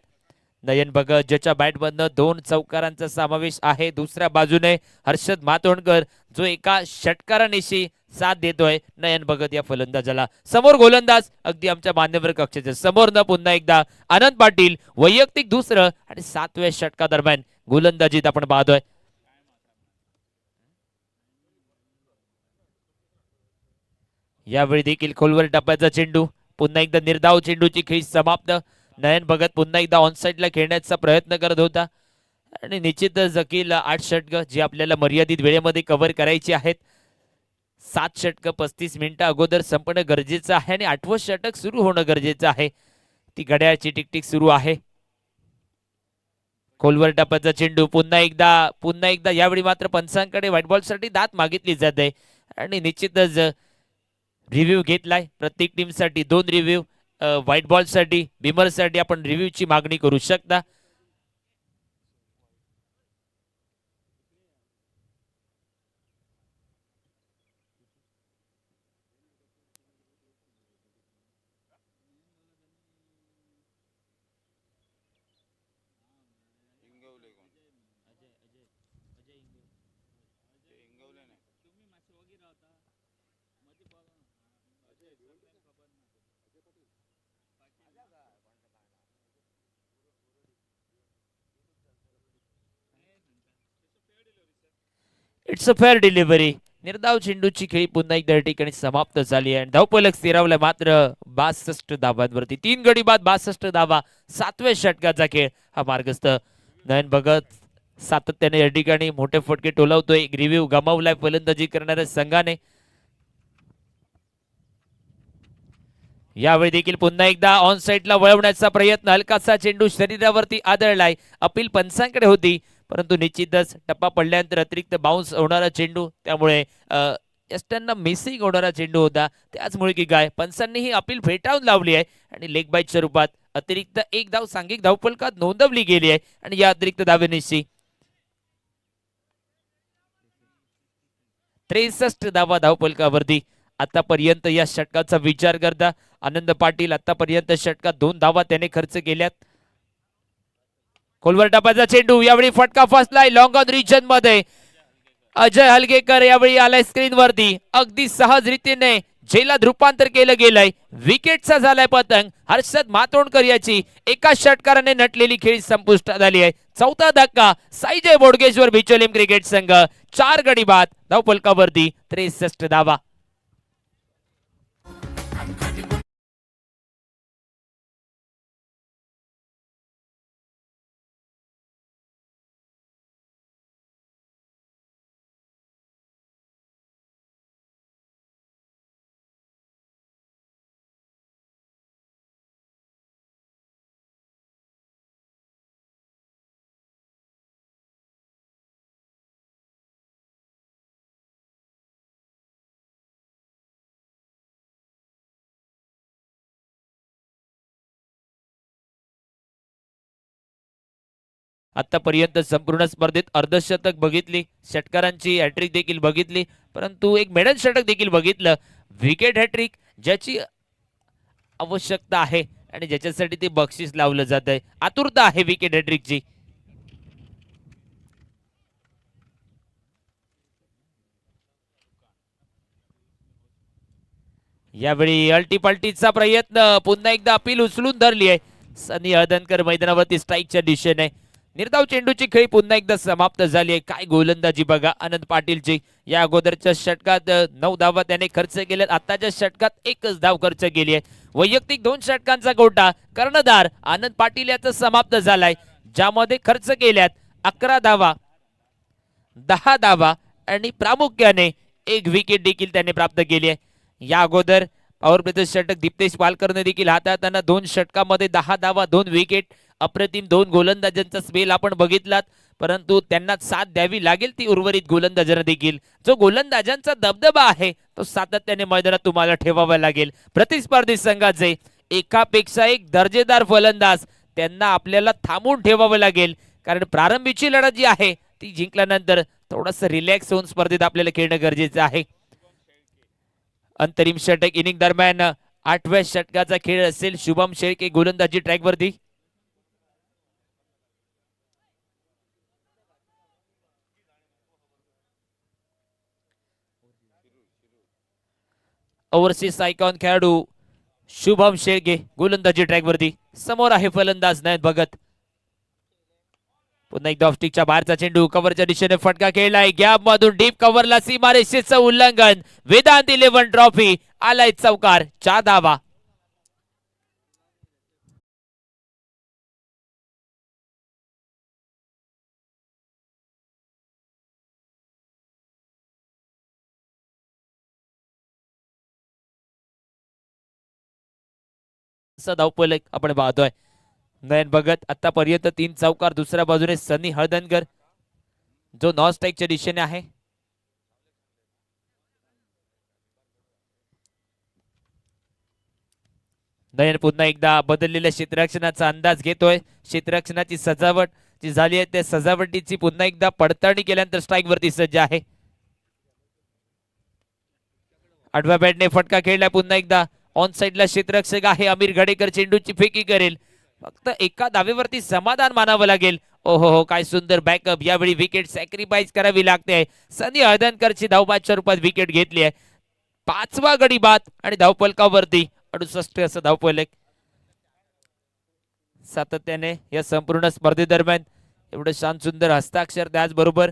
नयन भगत ज्याच्या बॅटमधनं 2 चौकारांचा समावेश आहे. दुसऱ्या बाजूने हर्षद मातोंडकर जो एका षटकारानिशी साथ देतोय नयन भगत या फलंदाजाला. समोर गोलंदाज अगदी आमच्या मान्यवर कक्षाच्या समोर न पुन्हा एकदा आनंद पाटील वैयक्तिक दुसरं आणि 7व्या षटकादरम्यान गोलंदाजीत आपण पाहतोय. यावेळी देखील खोलवर टप्प्याचा चेंडू. पुन्हा एकदा निर्धाव चेंडूची खेळी समाप्त. नयन भगत पुन्हा एकदा ऑनसाइडला खेळण्याचा प्रयत्न करत होता आणि निश्चितच अखिल 8 षटक जी आपल्याला मर्यादित वेळेमध्ये कव्हर करायची आहेत. 7 षटक 35 मिनिटं अगोदर संपणं गरजेचं आहे आणि 8वं षटक सुरू होणं गरजेचं आहे. ती घड्याळाची टिकटिक सुरू आहे. खोलवर टप्प्याचा चेंडू पुन्हा एकदा यावेळी मात्र पंचांकडे व्हाईट बॉलसाठी दात मागितली जाते आणि निश्चितच रिव्ह्यू घेतलाय. प्रत्येक टीमसाठी 2 रिव्ह्यू. व्हाईट बॉलसाठी बिमरसाठी आपण रिव्ह्यूची मागणी करू शकता. It's a fair delivery. निर्धाव चेंडूची खेळी पुन्हा एकदा या ठिकाणी समाप्त झाली आहे. धावफलक स्थिरावला मात्र 62 धावांवरती. 3 गडी बाद 62 धावा. 7व्या षटकाचा खेळ हा मार्गस्थ. नयन भगत सातत्याने या ठिकाणी मोठे फटके टोलवतोय. एक रिव्ह्यू गमावलाय फलंदाजी करणाऱ्या संघाने. यावेळी देखील पुन्हा एकदा ऑन साइडला वळवण्याचा प्रयत्न. हलकासा चेंडू शरीरावरती आदळलाय. अपील पंचांकडे होती परंतु निश्चितच टप्पा पडल्यानंतर अतिरिक्त बाउन्स होणारा चेंडू त्यामुळे एस्टनना मिसिंग होणारा चेंडू होता. त्याचमुळे की काय पंचांनी ही अपील फेटाळून लावली आहे आणि लेग बाईटच्या रूपात अतिरिक्त 1 धाव सांघिक धावफलकात नोंदवली गेली आहे आणि या अतिरिक्त धावेनिशी 63 धावा धावफलकावरती. आतापर्यंत या षटकाचा विचार करता आनंद पाटील आतापर्यंत षटकात 2 धावा त्याने खर्च केल्यात. खोलवर टप्प्याचा चेंडू. यावेळी फटका फसलाय लॉंग ऑन रिजन मध्ये. अजय हलगेकर यावेळी आलाय स्क्रीन वरती. अगदी सहज रीतीने झेलात रूपांतर केलं गेलंय. विकेटचा झालाय पतंग. हर्षद मातोंडकर याची एका षटकाराने नटलेली खेळी संपुष्टात आली आहे. 4था धक्का. साईजय बोडगेश्वर बिचोलीम क्रिकेट संघ 4 गडी बाद धावफलकावरती 63 धावा. आतापर्यंत संपूर्ण स्पर्धेत अर्धशतक बघितली, षटकारांची हॅट्रिक देखील बघितली, परंतु एक मेडल षटक देखील बघितलं. विकेट हॅट्रिक ज्याची आवश्यकता आहे आणि ज्याच्यासाठी ते बक्षीस लावलं जात आहे. आतुरता आहे विकेट हॅट्रिकची. यावेळी अल्टीपल्टीचा प्रयत्न, पुन्हा एकदा अपील उचलून धरली आहे. सनी हळदणकर मैदानावरती स्ट्राईकच्या दिशेने. निर्धाव चेंडूची खेळी पुन्हा एकदा समाप्त झाली आहे. काय गोलंदाजी बघा आनंद पाटीलची. या अगोदरच्या षटकात 9 धावा त्याने खर्च केल्यात, आताच्या षटकात एकच धाव खर्च केली आहे. वैयक्तिक 2 षटकांचा गोटा कर्णधार आनंद पाटील याचा समाप्त झालाय, ज्यामध्ये खर्च केल्यात 11 धावा, 10 धावा आणि प्रामुख्याने 1 विकेट देखील त्याने प्राप्त केली आहे. या अगोदर पॉवर प्लेचं षटक दीप्तेश पालकरने देखील हाताळताना 2 षटकामध्ये 10 धावा, 2 विकेट, अप्रतिम 2 गोलंदाजांचा स्पेल आपण बघितलात, परंतु त्यांना साथ द्यावी लागेल ती उर्वरित गोलंदाजांना देखील. जो गोलंदाजांचा दबदबा आहे तो सातत्याने मैदानात तुम्हाला ठेवावा लागेल. प्रतिस्पर्धी संघाचे एकापेक्षा एक दर्जेदार फलंदाज त्यांना आपल्याला थांबून ठेवावं लागेल, कारण प्रारंभीची लढत जी आहे ती जिंकल्यानंतर थोडंसं रिलॅक्स होऊन स्पर्धेत आपल्याला खेळणं गरजेचं आहे. अंतरिम षटक इनिंग दरम्यान 8व्या षटकाचा खेळ असेल. शुभम शेळके गोलंदाजी ट्रॅकवरती. ओव्हरसीज आयकॉन खेळाडू शुभम शेळके गोलंदाजी ट्रॅकवरती. समोर आहे फलंदाज नयन भगत. पुन्हा एकदा ऑफस्टिकच्या बाहेरचा चेंडू, कव्हरच्या दिशेने फटका खेळलाय. गॅप मधून डीप कव्हरला सीमारेषेचं उल्लंघन. वेदांत 11 ट्रॉफी आलाय चौकार, 4 धावा. धावपलक आपण पाहतोय. नयन भगत आतापर्यंत 3 चौकार. दुसऱ्या बाजूने सनी हळदणकर जो नॉन स्ट्राईकच्या दिशेने आहे. नयन पुन्हा एकदा बदललेल्या क्षेत्ररक्षणाचा अंदाज घेतोय. क्षेत्ररक्षणाची सजावट जी झाली आहे त्या सजावटीची पुन्हा एकदा पडताळणी केल्यानंतर स्ट्राईक वरती सज्ज आहे. 8व्या बॅटने फटका खेळलाय. पुन्हा एकदा ऑन साइडला क्षेत्ररक्षक आहे अमीर गडेकर. चेंडूची फेकी करेल. फक्त एका धावेवरती समाधान मानावं लागेल. ओहो हो, काय सुंदर बॅकअप. यावेळी विकेट सॅक्रिफाईस करावी लागते. सनी हळदणकरची धावबादच्या रूपात विकेट घेतली आहे. 5वा गडी बाद आणि धावफलकावरती 68 असं धावफलक. सातत्याने या संपूर्ण स्पर्धेदरम्यान एवढं शांत सुंदर हस्ताक्षर, त्याचबरोबर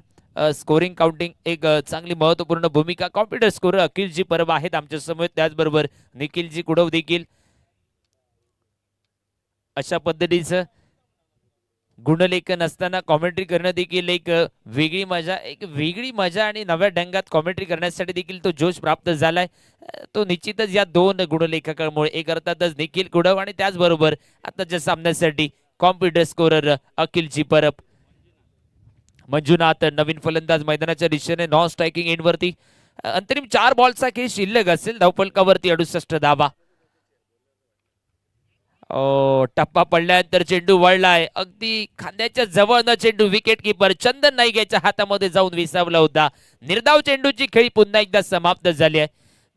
स्कोरिंग काउंटिंग एक चांगली महत्वपूर्ण भूमिका. कॉम्प्युटर स्कोर अखिलजी परब आहेत आमच्या समोर, त्याचबरोबर निखिलजी कुडव देखील. अशा पद्धतीचं गुणलेखन असताना कॉमेंट्री करणं देखील एक वेगळी मजा आणि नव्या ढंगात कॉमेंट्री करण्यासाठी देखील तो जोश प्राप्त झालाय. तो निश्चितच या 2 गुणलेखकामुळे, एक अर्थातच निखिल कुडव आणि त्याचबरोबर आताच्या सामन्यासाठी कॉम्प्युटर स्कोरर अखिलजी परब. मंजुनाथ नवीन फलंदाज मैदानाच्या दिशेने नॉन स्ट्रायकिंग एंडवरती. अंतरिम 4 बॉलचा खेळ शिल्लक असेल. धावफलकावरती 68 धावा. टप्पा पडल्यानंतर चेंडू वळलाय. अगदी खांद्याच्या जवळनं चेंडू विकेट किपर चंदन नाईक याच्या हातामध्ये जाऊन विसावला होता. निर्धाव चेंडूची खेळी पुन्हा एकदा समाप्त झाली आहे.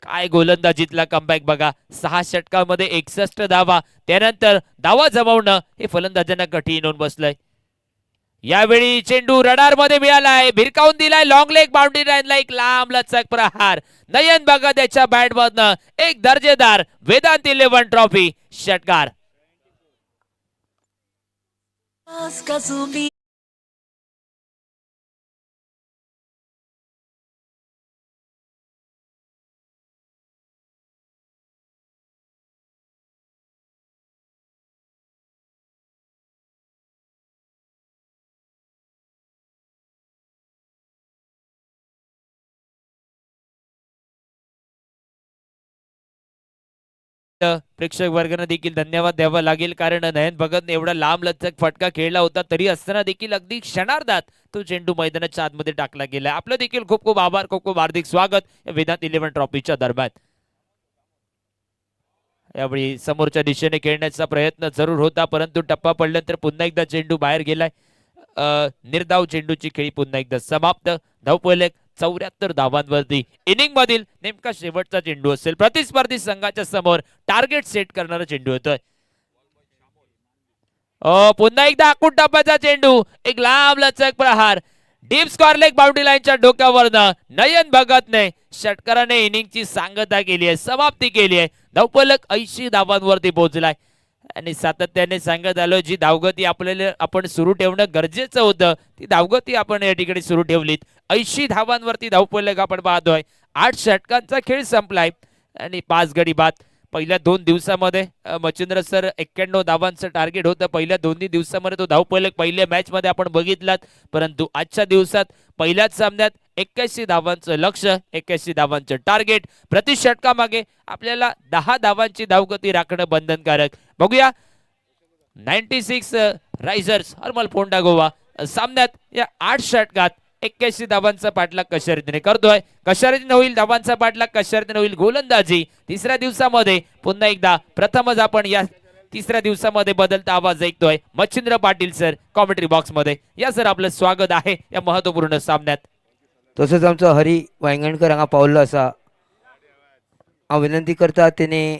काय गोलंदाजीतला कमबॅक बघा. 6 षटकामध्ये 61 धावा. त्यानंतर धावा जमवणं हे फलंदाजांना कठीण होऊन बसलंय. यावेळी चेंडू रडार मध्ये मिळालाय. भिरकावून दिलाय. लॉंग लेग बाउंड्री लाईनला एक लांब लचक प्रहार. नयन भगत याच्या बॅट मधनं एक दर्जेदार वेदांत 11 ट्रॉफी षटकार. प्रेक्षक वर्गाने देखील धन्यवाद द्यावा लागेल, कारण नयन भगतने एवढा लांब लचक फटका खेळला होता, तरी असताना देखील अगदी क्षणार्धात तो चेंडू मैदानाच्या आतमध्ये टाकला गेला. आपलं देखील खूप खूप आभार, खूप खूप हार्दिक स्वागत या वेदांत 11 ट्रॉफीच्या दरम्यान. यावेळी समोरच्या दिशेने खेळण्याचा प्रयत्न जरूर होता, परंतु टप्पा पडल्यानंतर पुन्हा एकदा चेंडू बाहेर गेलाय. निर्धाव चेंडूची खेळी पुन्हा एकदा समाप्त. धावफलक 74 धावांवरती. इनिंग मधील नेमका शेवटचा चेंडू असेल. प्रतिस्पर्धी संघाच्या समोर टार्गेट सेट करणारा चेंडू होतोय. पुन्हा एकदा आखूड टप्प्याचा चेंडू. एक लांब लचक प्रहार. डीप स्क्वेअर लेग बाउंड्री लाईनच्या डोक्यावरनं नयन भगतने षटकाराने इनिंगची सांगता केली आहे, समाप्ती केली आहे. धावफलक 80 धावांवरती पोहोचलाय आणि सातत्याने सांगत आलो जी धावगती आपल्याला आपण सुरू ठेवणं गरजेचं होतं ती धावगती आपण या ठिकाणी सुरू ठेवलीत. 80 धावांवरती धावफलक आपण पाहतोय. 8 षटकांचा खेळ संपलाय आणि 5 गडी बाद. पहिल्या 2 दिवसामध्ये मच्छिंद्र सर 91 धावांचं टार्गेट होतं. पहिल्या 2 दिवसामध्ये तो धावफलक पहिल्या मॅच मध्ये आपण बघितलात, परंतु आजच्या दिवसात पहिल्याच सामन्यात 81 धावांचं लक्ष्य, 81 धावांचं टार्गेट. प्रति षटकामागे आपल्याला 10 धावांची धावगती राखणं बंधनकारक. बघूया 96 रायझर्स हरमल फोंडा गोवा सामन्यात या 8 षटकात 81 धावांचा पाठलाग कशा रीतीने करतोय, कशा रीतीने होईल धावांचा पाठलाग, कशा रीतीने होईल गोलंदाजी. तिसऱ्या दिवसामध्ये पुन्हा एकदा प्रथमच आपण या तिसऱ्या दिवसामध्ये बदलता आवाज ऐकतोय. Machhindra Patil sir commentary box मध्ये. या सर आपलं स्वागत आहे या महत्वपूर्ण सामन्यात. तसंच आमचा हरी वांगणकर हांगा पावल्लो आसा. हांव विनंती करता तेणी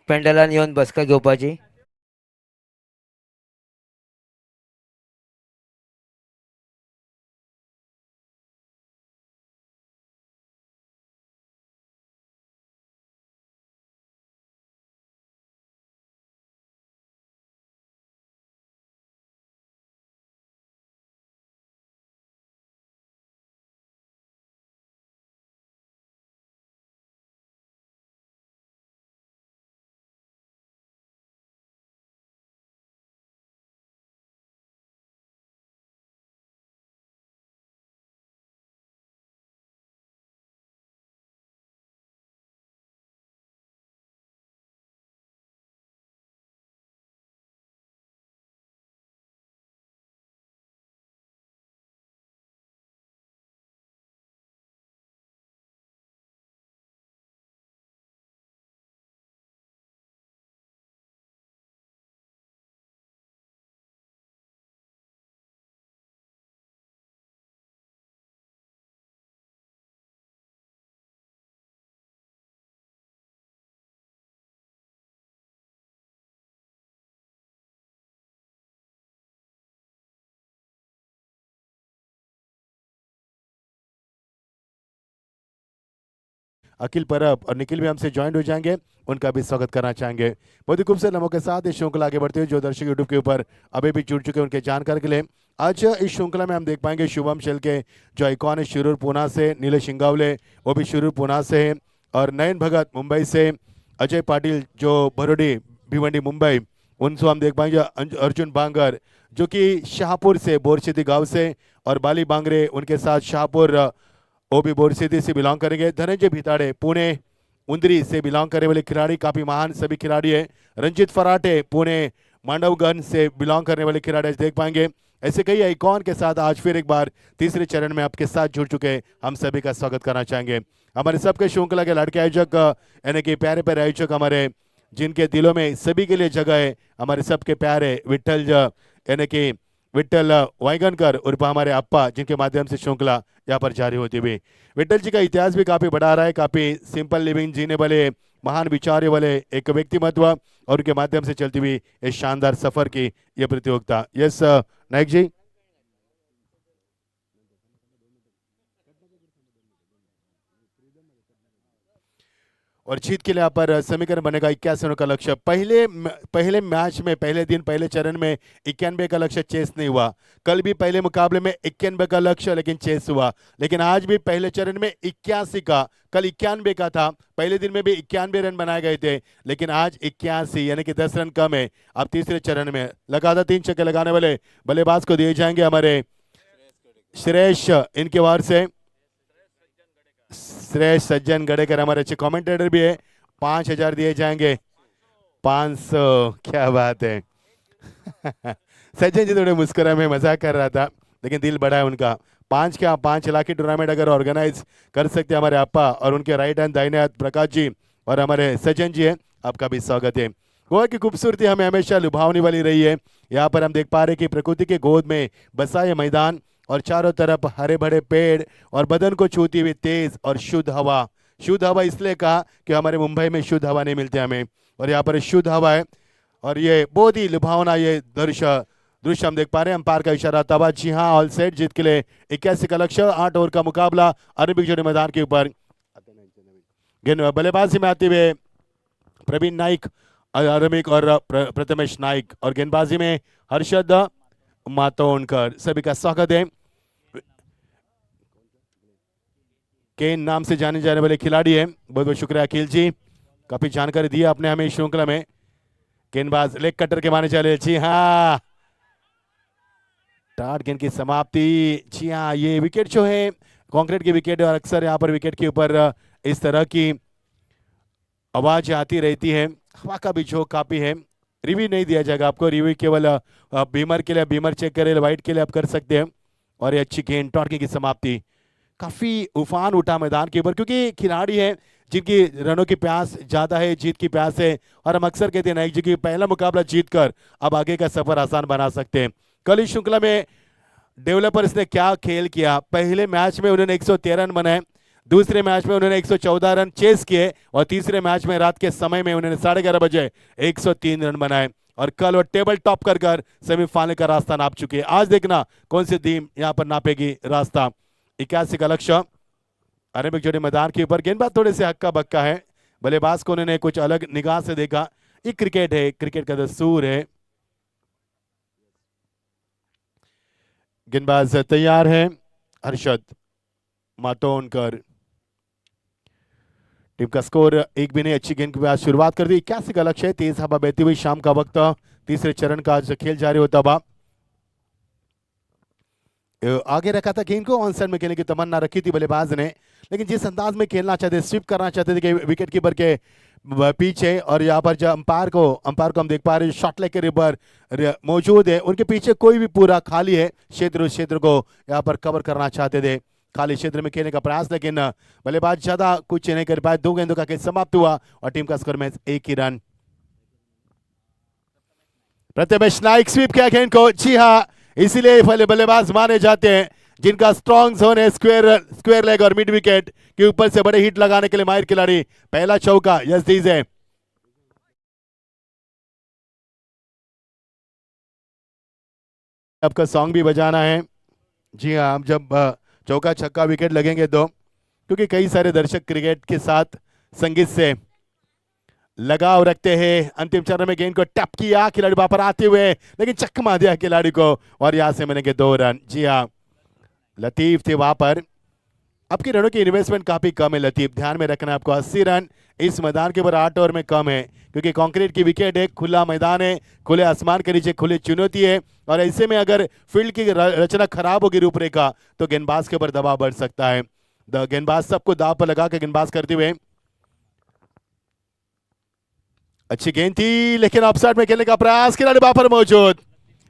पेंडलान येवन बसका घेवपाची. अखिल परब और निखिल भी हमसे ज्वाइन हो जाएंगे, उनका भी स्वागत करना चाहेंगे। बहुत ही खूबसूरत लम्हों के साथ इस श्रृंखला आगे बढ़ते हुए जो दर्शक यूट्यूब के ऊपर अभी भी जुड़ चुके हैं उनके जानकारी के लिए आज इस श्रृंखला में हम देख पाएंगे शुभम शेलके जो आइकॉन है शिरूर पूना से, नीलेश शिंगावले वो भी शिरूर पूना से है, और नयन भगत मुंबई से, अजय पाटिल जो भरोडी भिवंडी मुंबई उनसे हम देख पाएंगे, अर्जुन बांगर जो कि शाहपुर से बोरसिद्धि गांव से, और बाली बांगरे उनके साथ शाहपुर वो भी बोरसिद्धि से बिलोंग करेंगे। धनंजय भिताड़े पुणे उंदरी से बिलोंग करने वाले खिलाड़ी, काफ़ी महान सभी खिलाड़ी है। रंजित फराटे पुणे मांडवगंज से बिलोंग करने वाले खिलाड़ी देख पाएंगे। ऐसे कई आइकॉन के साथ आज फिर एक बार तीसरे चरण में आपके साथ जुड़ चुके हैं, हम सभी का स्वागत करना चाहेंगे। हमारे सबके श्रृंखला के लड़के आयोजक यानी कि प्यारे प्यारे आयोजक हमारे जिनके दिलों में सभी के लिए जगह है, हमारे सबके प्यारे विट्ठल यानी कि विट्ठल वाइगनकर उर्फ हमारे अप्पा जिनके माध्यम से श्रृंखला यहाँ पर जारी होती हुई। विट्ठल जी का इतिहास भी काफ़ी बड़ा रहा है, काफ़ी सिंपल लिविंग जीने वाले महान विचार वाले एक व्यक्तिमत्व और उनके माध्यम से चलती हुई इस शानदार सफर की ये प्रतियोगिता। यस नायक जी। और जीत के लिए यहाँ पर समीकरण बनेगा 81 रनों का लक्ष्य। पहले मैच में पहले दिन पहले चरण में 91 का लक्ष्य चेस नहीं हुआ। कल भी पहले मुकाबले में 91 का लक्ष्य लेकिन चेस हुआ। लेकिन आज भी पहले चरण में 81 का, कल 91 का था, पहले दिन में भी 91 रन बनाए गए थे, लेकिन आज 81 यानी कि 10 रन कम है। अब तीसरे चरण में लगातार 3 छक्के लगाने वाले बल्लेबाज को दिए जाएंगे हमारे श्रेयस, इनके वार से श्रेयस सज्जन गड़ेकर हमारे अच्छे कमेंटेटर भी है। 5000 दिए जाएंगे। 500, क्या बात है। सज्जन जी थोड़े मुस्कुरा में मजाक कर रहा था लेकिन दिल बड़ा है उनका। 5 लाख की टूर्नामेंट अगर ऑर्गेनाइज कर सकते हमारे अप्पा और उनके राइट हैंड दाहिने हाथ प्रकाश जी और हमारे सज्जन जी है, आपका भी स्वागत है। गोवा की खूबसूरती हमें हमेशा लुभावने वाली रही है। यहाँ पर हम देख पा रहे हैं कि प्रकृति के गोद में बसा ये मैदान और चारों तरफ हरे भरे पेड़ और बदन को छूती हुई तेज और शुद्ध हवा। शुद्ध हवा इसलिए कहा कि हमारे मुंबई में शुद्ध हवा नहीं मिलती हमें, और यहाँ पर शुद्ध हवा है और ये बहुत ही लुभावना ये दृश्य हम देख पा रहे हैं। अंपायर का इशारा तब जी हाँ, ऑल सेट, जीत के लिए 81 का लक्ष्य। 8 ओवर का मुकाबला अरबिक जोड़ी मैदान के ऊपर। गेंद बल्लेबाजी में आते हुए प्रवीण नाइक अरबिक और प्रथमेश नाइक, और गेंदबाजी में हर्षद मातोंडकर। सभी का स्वागत है। केन नाम से जाने जाने वाले खिलाड़ी है। बहुत बहुत शुक्रिया अखिल जी, काफी जानकारी दी आपने हमें इस श्रृंखला में। गेंदबाज लेग कटर के माने चले। जी हाँ, टाट गेंद की समाप्ति। जी हाँ, ये विकेट जो है कंक्रीट की विकेट, और अक्सर यहाँ पर विकेट के ऊपर इस तरह की आवाज आती रहती है। हवा का भी झोंका काफी है। रिव्यू नहीं दिया जाएगा आपको, रिव्यू केवल बीमर के लिए, बीमर चेक करे, वाइट के लिए आप कर सकते हैं। और ये अच्छी गेंद, टॉट की समाप्ति। काफी उफान उठा मैदान के ऊपर, क्योंकि खिलाड़ी है जिनकी रनों की प्यास ज्यादा है, जीत की प्यास है। और हम अक्सर कहते हैं नाइक जी की पहला मुकाबला जीतकर अब आगे का सफर आसान बना सकते हैं। कल इस श्रृंखला में डेवलपर्स ने क्या खेल किया। पहले मैच में उन्होंने 113 रन बनाए, दूसरे मैच में उन्होंने 114 रन चेस किए, और तीसरे मैच में रात के समय में उन्होंने 11:30 बजे 103 रन बनाए। और कल वो टेबल टॉप कर सेमीफाइनल का रास्ता नाप चुके हैं। आज देखना कौन सी टीम यहाँ पर नापेगी रास्ता। 81 का लक्ष्य अरबिक जोड़ी मैदान के ऊपर। गेंदबाज थोड़े से हक्का बक्का है, बल्लेबाज को उन्होंने कुछ अलग निगाह से देखा। ये क्रिकेट है, क्रिकेट का दस्तूर है। गेंदबाज तैयार है हर्षद मातोंडकर। टीम का स्कोर एक भी नहीं। अच्छी गेंद के बाद शुरुआत कर दी। 81 का लक्ष्य है। तेज हवा बहती हुई, शाम का वक्त, तीसरे चरण का आज खेल जारी होता हुआ। आगे रखा था गेंद को, ऑन साइड में खेलने की तमन्ना रखी थी बल्लेबाज ने, लेकिन जिस अंदाज में खेलना चाहते, स्वीप करना चाहते थे कि विकेट कीपर के पीछे, और यहाँ पर जो अंपायर को हम देख पा रहे हैं शॉट लेकर ऊपर मौजूद है, उनके पीछे कोई भी पूरा खाली है क्षेत्र, उस क्षेत्र को यहाँ पर कवर करना चाहते थे। खाली क्षेत्र में खेलने का प्रयास, लेकिन बल्लेबाज ज्यादा कुछ नहीं कर पाए। 2 गेंदों का खेल समाप्त हुआ और टीम का स्कोर में 1 ही रन। प्रथमेश नाइक स्वीप किया गेंद को। जी हाँ, इसीलिए बल्लेबाज माने जाते हैं जिनका स्ट्रॉन्ग जोन है स्क्वायर लेग और मिड विकेट के ऊपर से बड़े हिट लगाने के लिए माहिर खिलाड़ी। पहला चौका यस दीजिए। आपका सॉन्ग भी बजाना है। जी हाँ, हम जब चौका छक्का विकेट लगेंगे तो, क्योंकि कई सारे दर्शक क्रिकेट के साथ संगीत से लगाव रखते हैं। अंतिम चरण में गेंद को टैप किया, खिलाड़ी वापस आते हुए, लेकिन चकमा दिया खिलाड़ी को, और यहां से मिलेंगे 2 रन। जी हाँ, लतीफ थे वहां पर। आपकी रनों की इन्वेस्टमेंट काफी कम है लतीफ, ध्यान में रखना आपको। 80 रन इस मैदान के ऊपर 8 ओवर में कम है, क्योंकि कंक्रीट की विकेट है, खुला मैदान है, खुले आसमान के नीचे खुली चुनौती है, और ऐसे में अगर फील्ड की रचना खराब होगी, रूपरेखा, तो गेंदबाज के ऊपर दबाव बढ़ सकता है। गेंदबाज सबको दाव पर लगा के गेंदबाज करते हुए। अच्छी गेंद थी, लेकिन ऑफसाइड में खेलने का प्रयास, खिलाड़ी वहां पर मौजूद।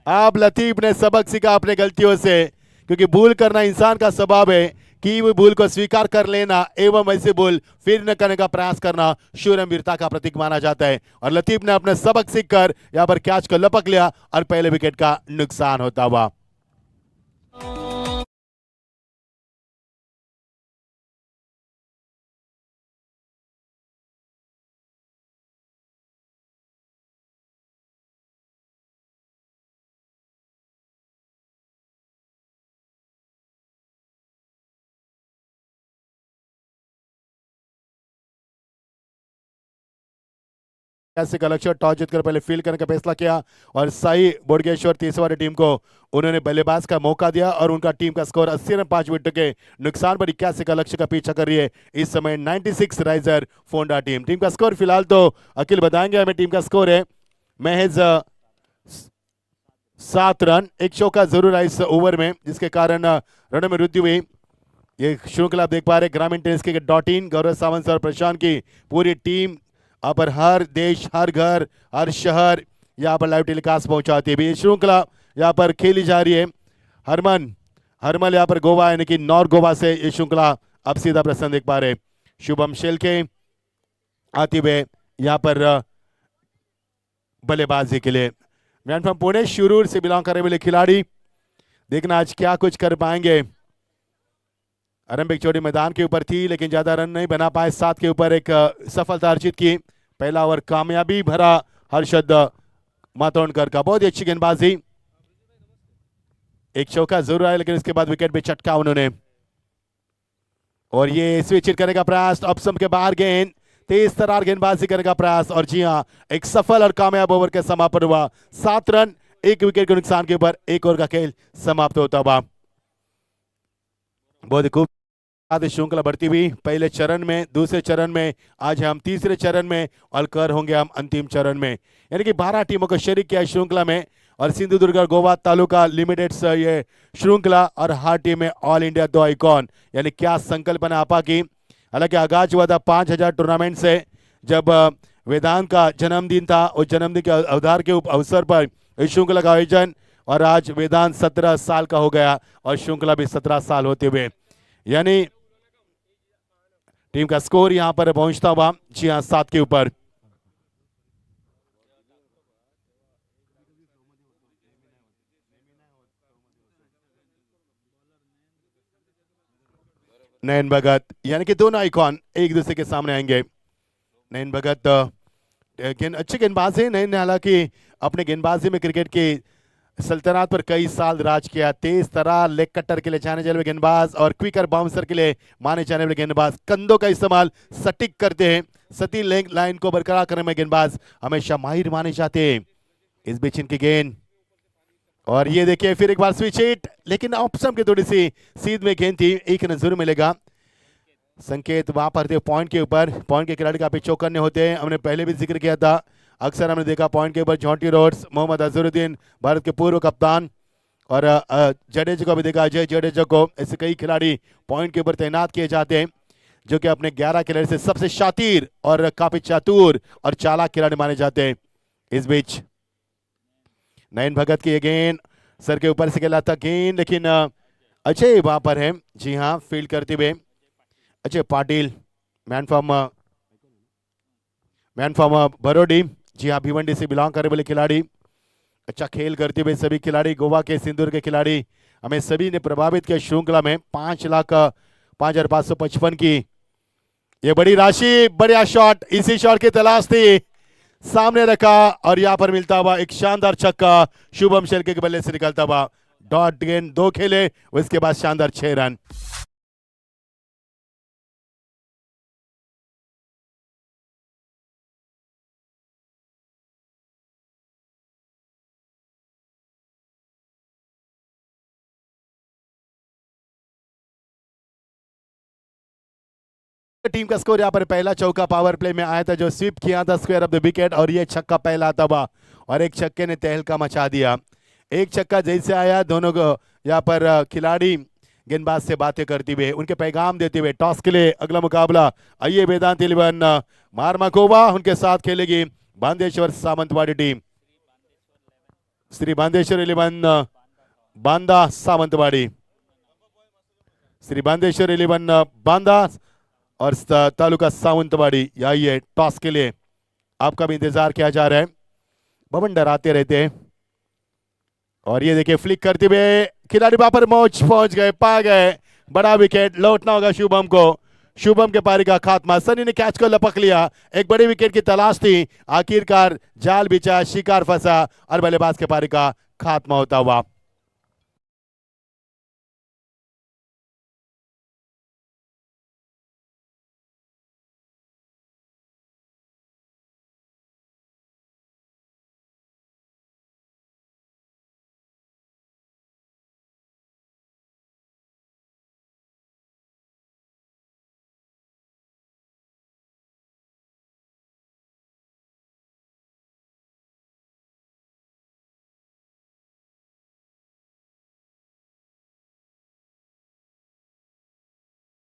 आप लतीफ ने सबक सीखा अपने गलतियों से, क्योंकि भूल करना इंसान का स्वभाव है कि वो भूल को स्वीकार कर लेना एवं ऐसे भूल फिर न करने का प्रयास करना शूरवीरता का प्रतीक माना जाता है। और लतीफ ने अपने सबक सीखकर यहां पर कैच को लपक लिया और पहले विकेट का नुकसान होता हुआ। ऐसे का लक्ष्य टॉस जीतकर पहले फील्ड करने का फैसला किया, और साई बोडगेश्वर तीसरी टीम को उन्होंने बल्लेबाज का मौका दिया, और उनका टीम का स्कोर 80 रन 5 विकेट के नुकसान पर 81 का लक्ष्य का पीछा कर रही है इस समय 96 राइजर फोंडा टीम। टीम का स्कोर फिलहाल तो अखिल बताएंगे हमें। टीम का स्कोर है महज 7 रन। एक चौका जरूर है इस ओवर में, जिसके कारण रनों में वृद्धि हुई। ये श्रृंखला आप देख पा रहे ग्रामीण टेनिस क्रिकेट.in, गौरव सावंत और प्रशांत की पूरी टीम यहाँ पर हर देश, हर घर, हर शहर यहाँ पर लाइव टेलीकास्ट पहुंचाती है। ये श्रृंखला यहाँ पर खेली जा रही है। हरमल यहाँ पर गोवा यानी कि नॉर्थ गोवा से ये श्रृंखला अब सीधा प्रसन्न देख पा रहे। शुभम शेलके आते हुए यहाँ पर बल्लेबाजी के लिए। म्यानफॉर्म पुणे शुरूर से बिलोंग करने वाले खिलाड़ी, देखना आज क्या कुछ कर पाएंगे। आरंभिक चोटी मैदान के ऊपर थी लेकिन ज्यादा रन नहीं बना पाए, 7 के ऊपर एक सफलता अर्जित की। पहला ओवर कामयाबी भरा हर्षद मातोंडकर का, बहुत ही अच्छी गेंदबाजी। एक चौका जरूर आया लेकिन उसके बाद विकेट पे चटका उन्होंने। और ये स्विच हिट करेगा प्रयास, ऑप्शन के बाहर गेंद, तेज तरार गेंदबाजी करेगा प्रयास। और जी हाँ, एक सफल और कामयाब ओवर के समापन हुआ। 7 रन 1 विकेट के नुकसान के ऊपर 1 ओवर का खेल समाप्त होता हुआ। बहुत ही खूब श्रृंखला बढ़ती हुई, पहले चरण में, दूसरे चरण में, आज हम तीसरे चरण में और कल होंगे हम अंतिम चरण में। यानी कि 12 टीमों को शरीक किया श्रृंखला में और सिंधुदुर्ग और गोवा तालुका लिमिटेड ये श्रृंखला और हर टीम में ऑल इंडिया 2 आइकॉन। यानी क्या संकल्पना आपा की। हालांकि आगाज हुआ था 5000 टूर्नामेंट से, जब वेदांत का जन्मदिन था। उस जन्मदिन के अवधार के अवसर पर इस श्रृंखला का आयोजन, और आज वेदांत 17 साल का हो गया और श्रृंखला भी 17 साल होते हुए, यानी टीम का स्कोर यहां पर पहुंचता हुआ जी हाँ 7 के ऊपर। नयन भगत, यानी कि दोनों आइकॉन एक दूसरे के सामने आएंगे। नयन भगत अच्छे गेंदबाज है नयन, हालांकि अपने गेंदबाजी में क्रिकेट की सल्तनत पर कई साल राज किया। तेज तरार लेग कटर के लिए जाने जाने वाले गेंदबाज और क्विकर बाउंसर के लिए माने जाने वाले गेंदबाज, कंधों का इस्तेमाल सटीक करते हैं, सटी लेग लाइन को बरकरार करने में गेंदबाज हमेशा माहिर माने जाते हैं। इस बीच इनकी गेंद, और ये देखिए फिर एक बार स्विच हिट, लेकिन ऑप्शन की थोड़ी सी सीध में गेंद थी, 1 रन जरूर मिलेगा। संकेत वहां पर थे पॉइंट के ऊपर, पॉइंट के खिलाड़ी काफी चौकन्ने होते हैं, हमने पहले भी जिक्र किया था। अक्सर हमने देखा पॉइंट के ऊपर जॉन्टी रोड्स, मोहम्मद अजहरुद्दीन, भारत के पूर्व कप्तान, और जडेजा को भी देखा, अजय जडेजा को। ऐसे कई खिलाड़ी पॉइंट के ऊपर तैनात किए जाते हैं जो कि अपने 11 खिलाड़ी से सबसे शातिर और काफी चातुर और चालाक खिलाड़ी माने जाते हैं। इस बीच नयन भगत की ये गेंद सर के ऊपर से खेला था गेंद, लेकिन अजय वहां पर है जी हाँ फील्ड करते हुए। अजय पाटिल, मैन फ्रॉम बरोडी, जी हाँ भिवंडी से बिलोंग करने वाले खिलाड़ी, अच्छा खेल करते हुए सभी खिलाड़ी, गोवा के सिंदूर के खिलाड़ी, हमें सभी ने प्रभावित किया श्रृंखला में। 5,05,555 की ये बड़ी राशि, बढ़िया शॉट, इसी शॉट की तलाश थी, सामने रखा और यहां पर मिलता हुआ एक शानदार छक्का शुभम शेलके के बल्ले से निकलता हुआ। डॉट गेंद 2 खेले, उसके बाद शानदार 6 रन। टीम का स्कोर यहाँ पर पहला चौका पावर प्ले में आया था जो स्वीप किया था स्क्वायर ऑफ द विकेट, और ये छक्का पहला था हुआ, और एक छक्के ने तहलका मचा दिया। एक छक्का जैसे आया, दोनों को यहाँ पर खिलाड़ी गेंदबाज से बातें करते हुए, उनके पैगाम देते हुए। टॉस के लिए अगला मुकाबला, आइए वेदांत 11 मारमाकोवा, उनके साथ खेलेगी बांदेश्वर सामंतवाड़ी टीम। श्री बांदेश्वर 11 बांदा सामंतवाड़ी, श्री बांदेश्वर 11 बांदा और तालुका सावंतवाड़ी। आइए टॉस के लिए आपका भी इंतजार किया जा रहा है। भवन डराते रहते हैं, और ये देखिए फ्लिक करते हुए खिलाड़ी वहां पर पहुंच गए, पा गए, बड़ा विकेट। लौटना होगा शुभम को, शुभम के पारी का खात्मा। सनी ने कैच को लपक लिया, एक बड़ी विकेट की तलाश थी, आखिरकार जाल बिछा, शिकार फंसा और बल्लेबाज के पारी का खात्मा होता हुआ।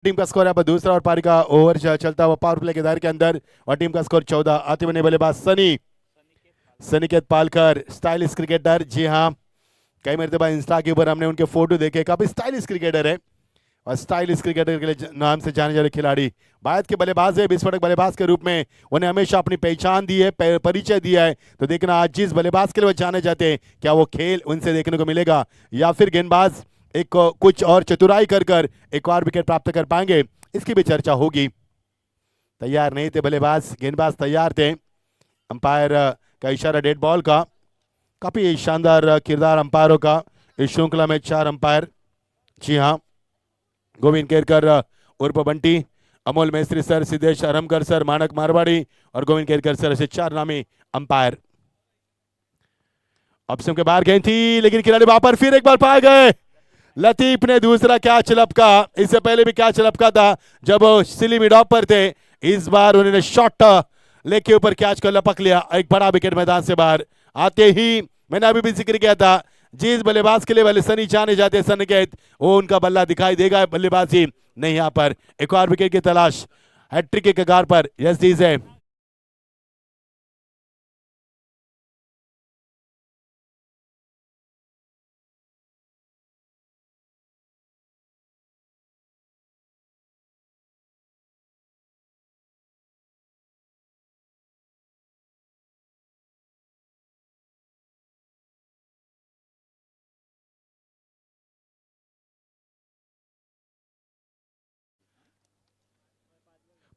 टीम का स्कोर यहाँ पर दूसरा और पारी का ओवर चलता हुआ पावर प्ले के दायरे के अंदर, और टीम का स्कोर 14। आते बने बल्लेबाज सनीकेत पालकर, स्टाइलिश क्रिकेटर। जी हाँ, कई मरतबा इंस्टा के ऊपर हमने उनके फोटो देखे, काफी स्टाइलिश क्रिकेटर है, और स्टाइलिश क्रिकेटर के लिए नाम से जाने जाने खिलाड़ी, भारत के बल्लेबाज है, विस्फोटक बल्लेबाज के रूप में उन्हें हमेशा अपनी पहचान दी है, परिचय दिया है। तो देखना आज जिस बल्लेबाज के लिए वो जाने जाते हैं, क्या वो खेल उनसे देखने को मिलेगा या फिर गेंदबाज एक कुछ और चतुराई कर एक और विकेट प्राप्त कर पाएंगे, इसकी भी चर्चा होगी। तैयार नहीं थे बल्लेबाज, गेंदबाज तैयार थे। अंपायर का इशारा डेड बॉल का। काफी शानदार किरदार अंपायरों का इस श्रृंखला में, 4 अंपायर। जी हाँ, गोविंद केरकर उर्फ बंटी, अमोल मेस्त्री सर, सिद्धेश अरमकर सर, मानक मारवाड़ी और गोविंद केरकर सर, ऐसे 4 नामी अंपायर। ऑप्शन के बाहर गेंद थी, लेकिन खिलाड़ी वहां पर फिर एक बार पाए गए। लतीफ ने दूसरा कैच लपका, इससे पहले भी कैच लपका था जब सिली मिड ऑफ पर थे। इस बार उन्होंने शॉट लेग के ऊपर कैच को लपक लिया। एक बड़ा विकेट मैदान से बाहर आते ही मैंने अभी भी जिक्र किया था, जिस बल्लेबाज के लिए वाले सनी जाने जाते सनकेत, वो उनका बल्ला दिखाई देगा। बल्लेबाजी नहीं, यहाँ पर एक और विकेट की तलाश, हैट्रिक के कगार पर यस दीज है।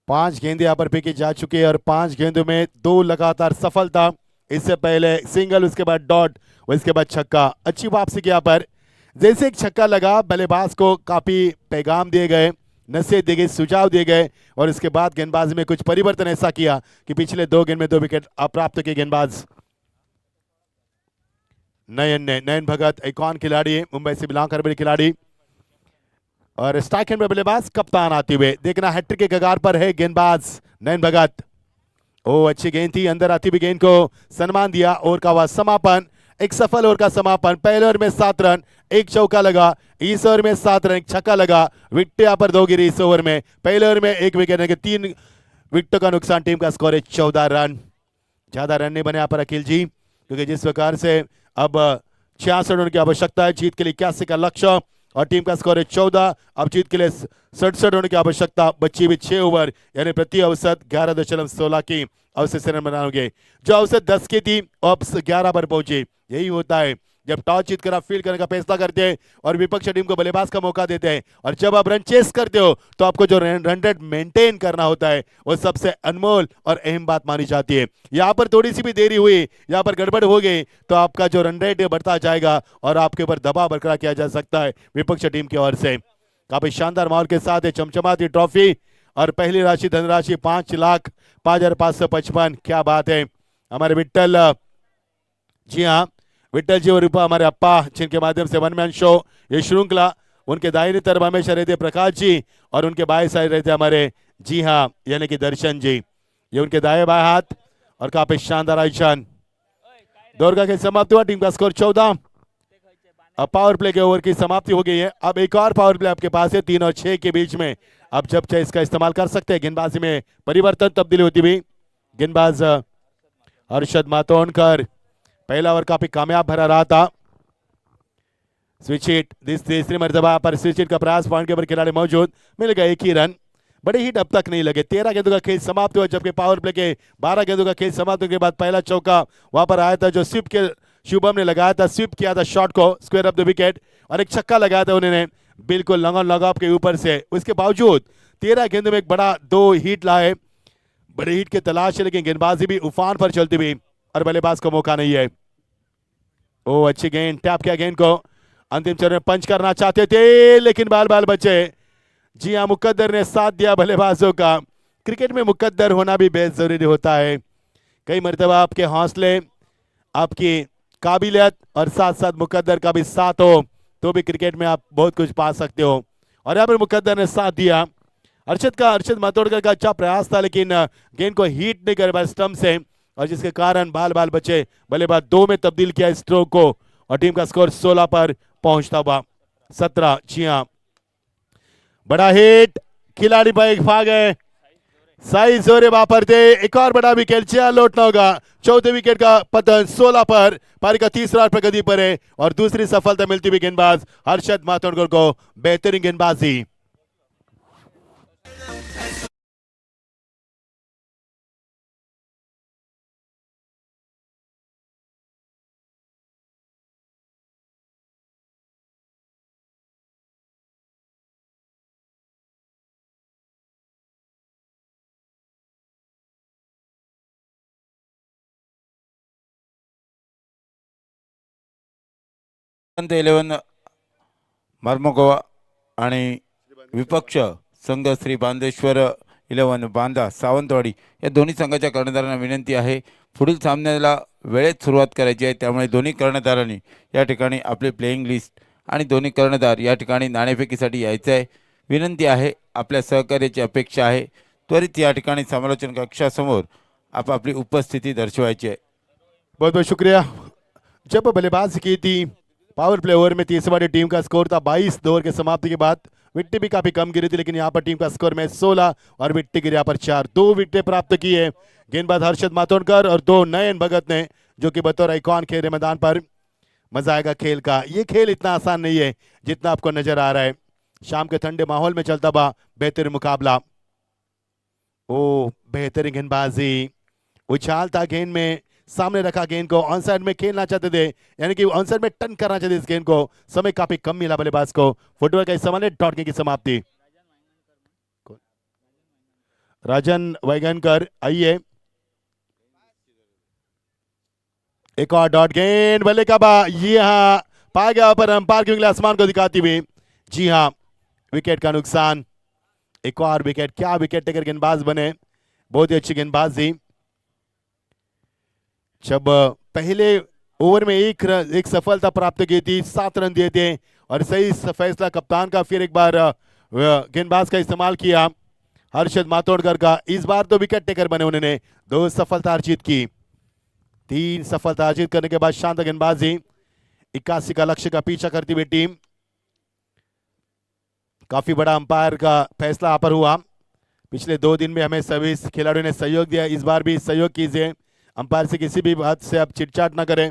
पांच गेंदें यहाँ पर फेंकी जा चुकी है और 5 गेंदों में 2 लगातार सफलता। इससे पहले सिंगल, उसके बाद डॉट, उसके बाद छक्का। अच्छी वापसी की यहाँ पर, जैसे एक छक्का लगा बल्लेबाज को काफी पैगाम दिए गए, नसीहत दी गई, सुझाव दिए गए और इसके बाद गेंदबाजी में कुछ परिवर्तन ऐसा किया कि पिछले 2 गेंद में 2 विकेट अप्राप्त किए गेंदबाज। नयन भगत एक कौन खिलाड़ी है, मुंबई से बिलोंग करने वाले खिलाड़ी और स्ट्राइक हैंड में बल्लेबाज कप्तान आते हुए। देखना हैट्रिक के कगार पर है गेंदबाज नयन भगत। ओ अच्छी गेंद थी, अंदर आती हुई गेंद को सम्मान दिया। ओवर का हुआ समापन, एक सफल ओवर का समापन। पहले ओवर में 7 रन, एक चौका लगा। इस ओवर में 7 रन, एक छक्का लगा। विकेट यहाँ पर 2 गिरी इस ओवर में। पहले ओवर में 1 विकेट, 3 विकेटों का नुकसान। टीम का स्कोर है 14 रन। ज्यादा रन नहीं बने यहाँ पर अखिल जी, क्योंकि जिस प्रकार से अब 66 रन की आवश्यकता है जीत के लिए, 81 का लक्ष्य और टीम का स्कोर है 14। अब जीत के लिए 67 रन की आवश्यकता, बची हुई 6 ओवर, यानी प्रति औसत 11.16 की औसत से रन बनाओगे। जो औसत 10 की थी अब 11 पर पहुंची। यही होता है जब टॉस जीतकर आप फील्ड करने का फैसला करते हैं और विपक्ष टीम को बल्लेबाज का मौका देते हैं, और जब आप रन चेस करते हो तो आपको जो रन रेट मेंटेन करना होता है वो सबसे अनमोल और अहम बात मानी जाती है। यहाँ पर थोड़ी सी भी देरी हुई, यहाँ पर गड़बड़ हो गई तो आपका जो रन रेट है बढ़ता जाएगा और आपके ऊपर दबाव बरकरार किया जा सकता है विपक्ष टीम की ओर से। काफी शानदार माहौल के साथ चमचमाती ट्रॉफी और पहली राशि धनराशि 5,05,555। क्या बात है। हमारे विट्ठल, जी हाँ विट्ठल जी और रूपा हमारे अप्पा, जिनके माध्यम से वन मैन शो ये श्रृंखला, उनके दाहिने तरफ हमेशा रहते प्रकाश जी और उनके बाएं साइड रहते हमारे, जी हाँ यानी कि दर्शन जी। ये उनके दाएं बाएं हाथ और काफी शानदार आयोजन। दौर का खेल समाप्त हुआ, टीम का स्कोर 14। अब पावर प्ले के ओवर की समाप्ति हो गई है। अब एक और पावर प्ले आपके पास है 3 और 6 के बीच में, अब जब चाहे इसका इस्तेमाल कर सकते हैं। गेंदबाजी में परिवर्तन, तब्दीली होती हुई। गेंदबाज हर्षद मातोंडकर, पहला ओवर काफी कामयाब भरा रहा था। स्विच हिट, तीसरी मर्तबा पर स्विच हिट का प्रयास, पॉइंट के ऊपर खिलाड़ी मौजूद, मिल गया 1 ही रन। बड़े हिट अब तक नहीं लगे। 13 गेंदों का खेल समाप्त हुआ, जबकि पावर प्ले के 12 गेंदों का खेल समाप्त होने के बाद पहला चौका वहां पर आया था जो स्वीप के शुभम ने लगाया था, स्वीप किया था शॉट को स्क्वायर ऑफ द विकेट, और एक छक्का लगाया था उन्होंने बिल्कुल लॉन्ग ऑन लॉन्ग ऑफ के ऊपर से। उसके बावजूद 13 गेंदों में एक बड़ा 2 हिट लाए, बड़े हिट की तलाश है, लेकिन गेंदबाजी भी उफान पर चलती हुई और बल्लेबाज को मौका नहीं है। ओ अच्छी गेंद, टैप किया गेंद को, अंतिम चरण में पंच करना चाहते थे लेकिन बाल बाल बचे। जी हाँ, मुकद्दर ने साथ दिया बल्लेबाजों का। क्रिकेट में मुकद्दर होना भी बेहद जरूरी होता है। कई मरतबा आपके हौसले, आपकी काबिलियत और साथ साथ मुकद्दर का भी साथ हो तो भी क्रिकेट में आप बहुत कुछ पा सकते हो, और यहाँ पर मुकद्दर ने साथ दिया। हर्षद मातोंडकर का अच्छा प्रयास था, लेकिन गेंद को हिट नहीं कर पाया स्टंप से, और जिसके कारण बाल बाल बचे। बल्लेबाज 2 में तब्दील किया स्ट्रोक को और टीम का स्कोर 16 पर पहुंचता हुआ 17। जी हाँ, बड़ा हिट, खिलाड़ी भाग गए, साई जोरे वापर थे। एक और बड़ा विकेट, 6 लौटना होगा। चौथे विकेट का पतन 16 पर, पारी का तीसरा प्रगति पर है और दूसरी सफलता मिलती हुई गेंदबाज हर्षद मातोंडकर को। बेहतरीन गेंदबाजी। 11 मार्मगोवा आणि विपक्ष संघ श्री बांदेश्वर 11 बांदा सावंतवाडी या दोन्ही संघाच्या कर्णधारांना विनंती आहे पुढील सामन्याला वेळेत सुरुवात करायची आहे, त्यामुळे दोन्ही कर्णधारांनी या ठिकाणी आपली प्लेइंग लिस्ट आणि दोन्ही कर्णधार या ठिकाणी नाणेफेकीसाठी यायचं आहे. विनंती आहे, आपल्या सहकार्याची अपेक्षा आहे. त्वरित या ठिकाणी समालोचन कक्षासमोर आपापली उपस्थिती दर्शवायची आहे. बहुत बहुत शुक्रिया। जब बल्लेबाजी की थी पावर प्ले ओवर में तीसरी वाली टीम का स्कोर था 22। 2 ओवर के समाप्ति के बाद विकेट भी काफी कम गिरी थी, लेकिन यहाँ पर टीम का स्कोर में 16 और विकेट गिरी यहाँ पर 4। 2 विकेटें प्राप्त की है गेंदबाज हर्षद मातोंडकर और 2 नयन भगत ने, जो कि बतौर आइकॉन खेल रहे मैदान पर। मजा आएगा खेल का। ये खेल इतना आसान नहीं है जितना आपको नजर आ रहा है। शाम के ठंडे माहौल में चलता हुआ बेहतरीन मुकाबला। ओ बेहतरीन गेंदबाजी, उछाल था गेंद में, सामने रखा गेंद को, ऑन साइड में खेलना चाहते थे, यानी कि ऑन साइड में टर्न करना चाहते इस गेंद को। समय काफी कम मिला बल्लेबाज को। फुटबॉल का इस्तेमाल है, डॉट गेंद की समाप्ति। राजन वैगनकर आइए, एक और डॉट गेंद, बल्ले का बा, ये हाँ पाया गया पर अंपायर की उंगली आसमान को दिखाती हुई। जी हाँ, विकेट का नुकसान। एक और विकेट, क्या विकेट टेकर गेंदबाज बने, बहुत ही अच्छी गेंदबाजी। जब पहले ओवर में एक सफलता प्राप्त की थी, 7 रन दिए थे और सही फैसला कप्तान का, फिर एक बार गेंदबाज का इस्तेमाल किया हर्षद मातोंडकर का। इस बार तो विकेट टेकर बने, उन्होंने 2 सफलता अर्जित की। 3 सफलता अर्जित करने के बाद शानदार गेंदबाजी। 81 का लक्ष्य का पीछा करती हुई टीम। काफी बड़ा अंपायर का फैसला यहाँ पर हुआ। पिछले 2 दिन में हमें सभी खिलाड़ियों ने सहयोग दिया, इस बार भी सहयोग कीजिए। अंपायर से किसी भी बात से आप चिटचाट ना करें,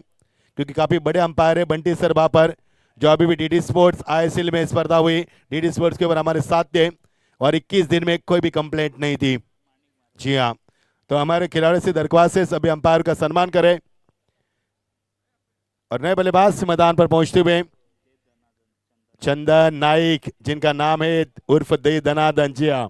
क्योंकि काफी बड़े अंपायर है बंटी सर वहां पर, जो अभी भी डीडी स्पोर्ट्स आईएसएल में स्पर्धा हुई, डीडी स्पोर्ट्स के ऊपर हमारे साथ थे और 21 दिन में कोई भी कंप्लेंट नहीं थी। जी हाँ, तो हमारे खिलाड़ियों से दरख्वास्त है सभी अंपायर का सम्मान करें। और नए बल्लेबाज मैदान पर पहुंचते हुए चंदन नाइक, जिनका नाम है उर्फ दे दनादन। जी हाँ,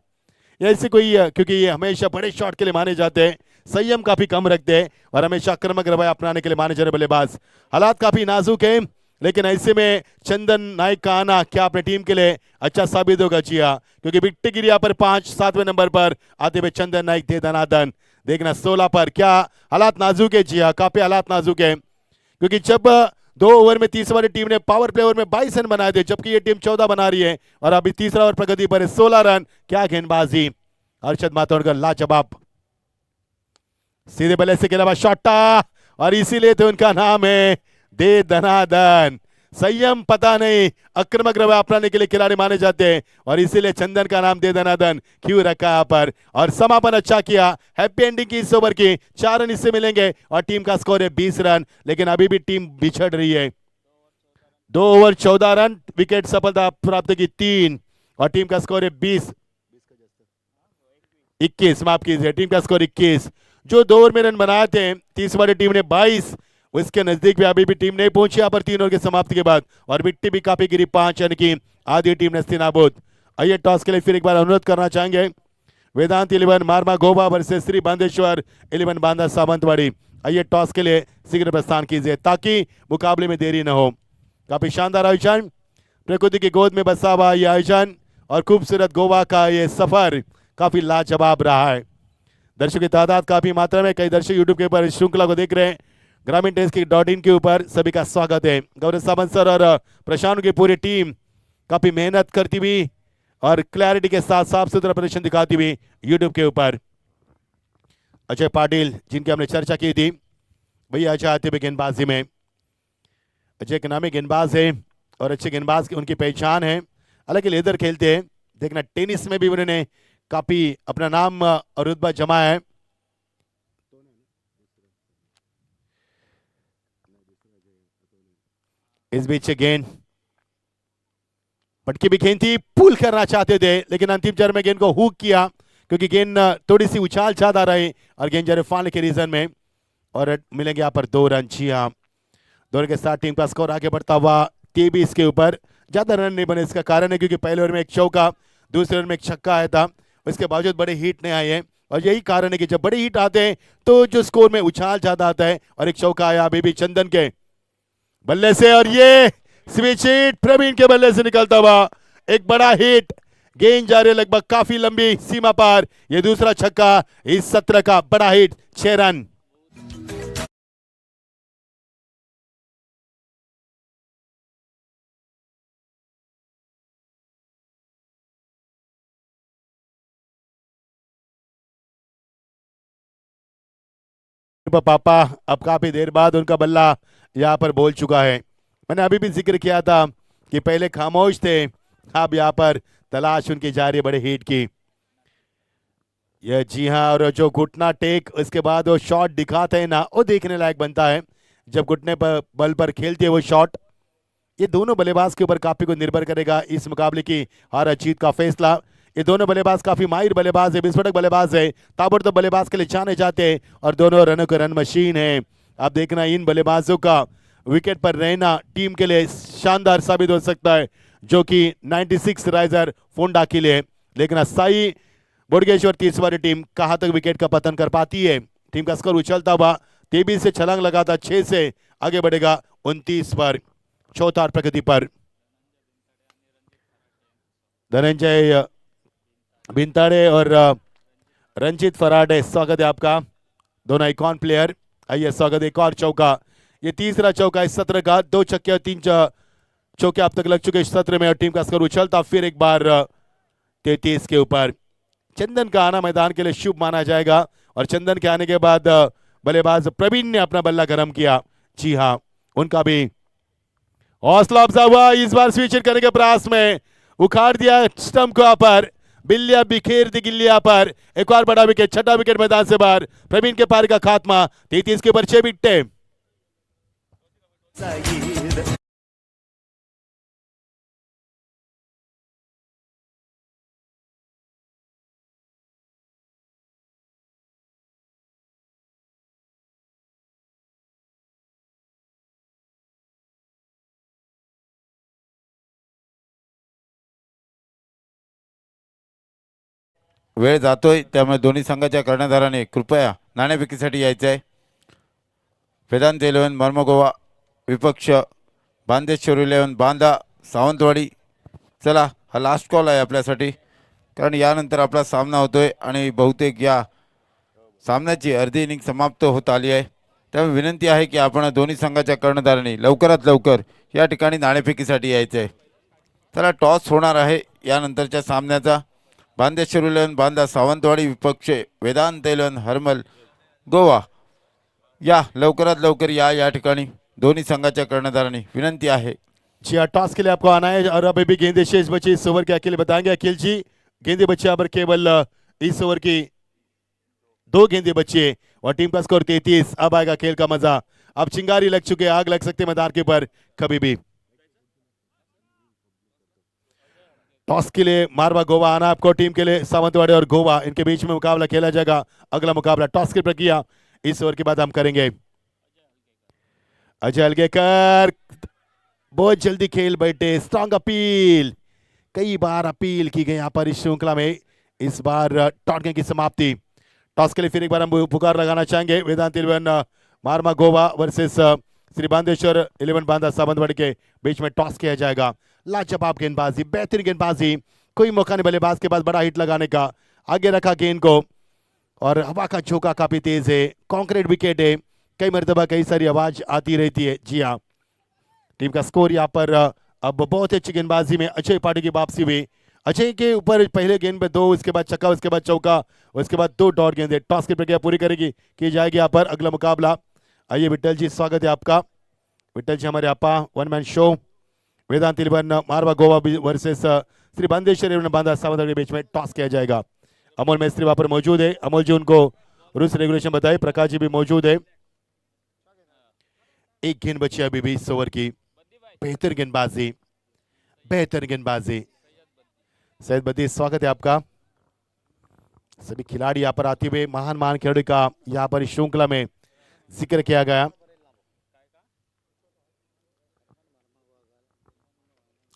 ऐसे कोई, क्योंकि ये हमेशा बड़े शॉट के लिए माने जाते हैं, संयम काफी कम रखते हैं और हमेशा आक्रामक रवैया अपनाने के लिए माने जाने बल्लेबाज। हालात काफी नाजुक है, लेकिन ऐसे में चंदन नाइक का आना क्या अपनी टीम के लिए अच्छा साबित होगा। जी हाँ, क्योंकि विकेट गिरी यहाँ पर 5, 7वें नंबर पर आते हुए चंदन नाइक दे दनादन। देखना 16 पर क्या हालात नाजुक है। जी हाँ, काफी हालात नाजुक है, क्योंकि जब 2 ओवर में तीसरी वाली टीम ने पावर प्ले ओवर में 22 रन बनाए थे, जबकि ये टीम 14 बना रही है और अभी तीसरा ओवर प्रगति पर है, 16 रन। क्या गेंदबाजी, हर्षद मातोंडकर लाजवाब। सीधे बल्ले से खेला शॉटा, और इसीलिए तो उनका नाम है दे दनादन। संयम पता नहीं, आक्रामक रवैया अपनाने के लिए खिलाड़ी माने जाते हैं और इसीलिए चंदन का नाम दे दनादन क्यों रखा यहाँ पर। और समापन अच्छा किया, हैप्पी एंडिंग की इस ओवर की। 4 रन इससे मिलेंगे और टीम का स्कोर है 20 रन, लेकिन अभी भी टीम बिछड़ रही है। 2 ओवर 14 रन, विकेट सफलता प्राप्त की 3 और टीम का स्कोर है 21, माफ कीजिए, टीम का स्कोर 21। जो 2 ओवर में रन बनाए थे तीसरी वाली टीम ने 22, उसके नजदीक भी अभी भी टीम नहीं पहुंची यहाँ पर 3 ओवर की समाप्ति के बाद। और विकेट भी काफी गिरी, 5, यानी कि आधी टीम नस्तीनाबूद। आइए टॉस के लिए फिर एक बार अनुरोध करना चाहेंगे, वेदांत 11 मारमा गोवा वर्सेस श्री बांदेश्वर 11 बांदा सावंतवाड़ी। आइए टॉस के लिए शीघ्र प्रस्थान कीजिए ताकि मुकाबले में देरी न हो। काफी शानदार आयोजन, प्रकृति की गोद में बसा हुआ ये आयोजन और खूबसूरत गोवा का ये सफर काफी लाजवाब रहा है। दर्शकों की तादाद काफी मात्रा में, कई दर्शक यूट्यूब के ऊपर इस श्रृंखला को देख रहे हैं। ग्रामीण टेस्ट की .in के ऊपर सभी का स्वागत है। गौरव सावंत सर और प्रशांत की पूरी टीम काफी मेहनत करती हुई और क्लैरिटी के साथ साफ सुथरा प्रदर्शन दिखाती हुई यूट्यूब के ऊपर। अजय पाटिल, जिनकी हमने चर्चा की थी, भैया अच्छा आते हुए गेंदबाजी में। अजय के नामी गेंदबाज है और अच्छे गेंदबाज की उनकी पहचान है, हालांकि लेदर खेलते हैं। देखना टेनिस में भी उन्होंने काफी अपना नाम और रुतबा जमाया है। इस बीच गेंद पटकी भी गेंद थी, पुल करना चाहते थे, लेकिन अंतिम चरण में गेंद को हुक किया, क्योंकि गेंद थोड़ी सी उछाल ज्यादा रही और गेंद जरे फाल के रीजन में, और मिलेंगे यहाँ पर 2 रन। जी हाँ, 2 रन के साथ टीम का स्कोर आगे बढ़ता हुआ 23 के ऊपर। ज्यादा रन नहीं बने, इसका कारण है क्योंकि पहले ओवर में एक चौका, दूसरे ओवर में एक छक्का आया था, उसके बावजूद बड़े हिट नहीं आए हैं। और यही कारण है कि जब बड़े हिट आते हैं तो जो स्कोर में उछाल ज्यादा आता है, और एक चौका आया अभी भी चंदन के बल्ले से, और ये स्विच हिट प्रवीण के बल्ले से निकलता हुआ एक बड़ा हिट, गेंद जा रही है लगभग काफी लंबी सीमा पार। ये दूसरा छक्का इस सत्र का बड़ा हिट, 6 रन। पापा अब काफी देर बाद उनका बल्ला यहाँ पर बोल चुका है। मैंने अभी भी जिक्र किया था कि पहले खामोश थे, अब यहाँ पर तलाश उनकी जा रही है बड़े हिट की। यह जी हाँ, और जो घुटना टेक उसके बाद वो शॉट दिखाते हैं ना, वो देखने लायक बनता है जब घुटने पर बल पर खेलती है वो शॉट। ये दोनों बल्लेबाज के ऊपर काफी को निर्भर करेगा इस मुकाबले की हार जीत का फैसला। ये दोनों बल्लेबाज काफी माहिर बल्लेबाज है, विस्फोटक बल्लेबाज है, ताबड़तोड़ बल्लेबाज के लिए जाने जाते हैं और दोनों रनों के रन मशीन है। अब देखना इन बल्लेबाजों का विकेट पर रहना टीम के लिए शानदार साबित हो सकता है, जो कि 96 राइजर फोंडा के लिए। लेकिन साई बोडगेश्वर 30 वाली टीम कहां तक विकेट का पतन कर पाती है। टीम का स्कोर उछलता हुआ 23 से छलांग लगाता 6 से आगे बढ़ेगा 29 पर, चौथा प्रगति पर। धनंजय बिंताड़े और रंजीत फराडे, स्वागत है आपका, दोनों आइकॉन प्लेयर। आइए स्वागत है। एक और चौका, ये तीसरा चौका इस सत्र का, 2 छक्के और 3 चौके अब तक लग चुके इस सत्र में और टीम का स्कोर उछलता फिर एक बार 33 के ऊपर। चंदन का आना मैदान के लिए शुभ माना जाएगा और चंदन के आने के बाद बल्लेबाज प्रवीण ने अपना बल्ला गर्म किया। जी हाँ, उनका भी हौसला अफजा हुआ। इस बार स्विच करने के प्रयास में उखाड़ दिया स्टंप को, यहाँ पर बिल्लिया बिखेर दी गिल्लिया पर। एक और बड़ा विकेट, छठा विकेट मैदान से बाहर। प्रवीण के पारी का खात्मा, 33 के ऊपर 6 विकेट। वेळ जातोय, त्यामुळे दोन्ही संघाच्या कर्णधाराने कृपया नाणेफेकीसाठी यायचं आहे। वेदांत 11 मर्मगोवा विपक्ष बांदेश्वर 11 बांदा सावंतवाडी। चला, हा लास्ट कॉल आहे आपल्यासाठी, कारण यानंतर आपला सामना होतोय आणि बहुतेक या सामन्याची अर्धी इनिंग समाप्त होत आली आहे। त्यामुळे विनंती आहे की आपण दोन्ही संघाच्या कर्णधारांनी लवकरात लवकर या ठिकाणी नाणेफेकीसाठी यायचं आहे। चला, टॉस होणार आहे यानंतरच्या सामन्याचा। बांदेश्वर 11 बांदा सावंतवाडी विपक्ष वेदांत 11 हरमल गोवा। या लवकरात लवकर या ठिकाणी दोन्ही संघाच्या कर्णधारांनी विनंती आहे। जी हाँ, टॉस के लिए आपको आना है और अभी भी गेंदे शेष बची इस ओवर के अकेले बताएंगे अखिल जी। गेंदे बची यहाँ पर केवल इस ओवर की 2 गेंदे बची है और टीम का स्कोर 33। अब आएगा खेल का मजा, अब चिंगारी लग चुके, आग लग सकते मैदान के ऊपर कभी भी। टॉस के लिए मारवा गोवा आना आपको, टीम के लिए सावंतवाड़ी और गोवा, इनके बीच में मुकाबला खेला जाएगा। अगला मुकाबला टॉस की प्रक्रिया इस ओवर के बाद हम करेंगे। अजय अलगेकर बहुत जल्दी खेल बैठे, स्ट्रॉन्ग अपील, कई बार अपील की गई यहाँ पर इस श्रृंखला में। इस बार टॉस की समाप्ति। टॉस के लिए फिर एक बार हम पुकार लगाना चाहेंगे। वेदांत 11 मारमा गोवा वर्सेस श्री बांदेश्वर 11 बांदा सावंतवाड़ी के बीच में टॉस किया जाएगा। लाजवाब गेंदबाजी, बेहतरीन गेंदबाजी, कोई मौका नहीं बल्लेबाज के पास बड़ा हिट लगाने का। आगे रखा गेंद को और हवा का झोंका काफी तेज है, कॉन्क्रीट विकेट है, कई मरतबा कई सारी आवाज आती रहती है। जी हाँ, टीम का स्कोर यहाँ पर अब बहुत अच्छी गेंदबाजी में अजय पाटिल की वापसी हुई। अजय के ऊपर पहले गेंद पे 2, उसके बाद छक्का, उसके बाद चौका, उसके बाद 2 डॉट गेंदे। टॉस की प्रक्रिया पूरी की जाएगी यहाँ पर। अगला मुकाबला, आइए विट्ठल जी, स्वागत है आपका। विट्ठल जी हमारे आपा, 1 मैन शो। वेदांत 11 मारवा गोवा वर्सेस श्री बांदेश्वर 11 बांदा सावंतवाड़ी के बीच में टॉस किया जाएगा। अमोल मिस्त्री वहां पर मौजूद है। अमोल जी उनको रूल्स रेगुलेशन बताए। प्रकाश जी भी मौजूद है। एक गेंद बची अभी भी इस ओवर की, बेहतर गेंदबाजी, बेहतर गेंदबाजी। सैयद बदी, स्वागत है आपका। सभी खिलाड़ी यहाँ पर आते हुए महान महान खिलाड़ी का यहाँ पर इस श्रृंखला में जिक्र किया गया।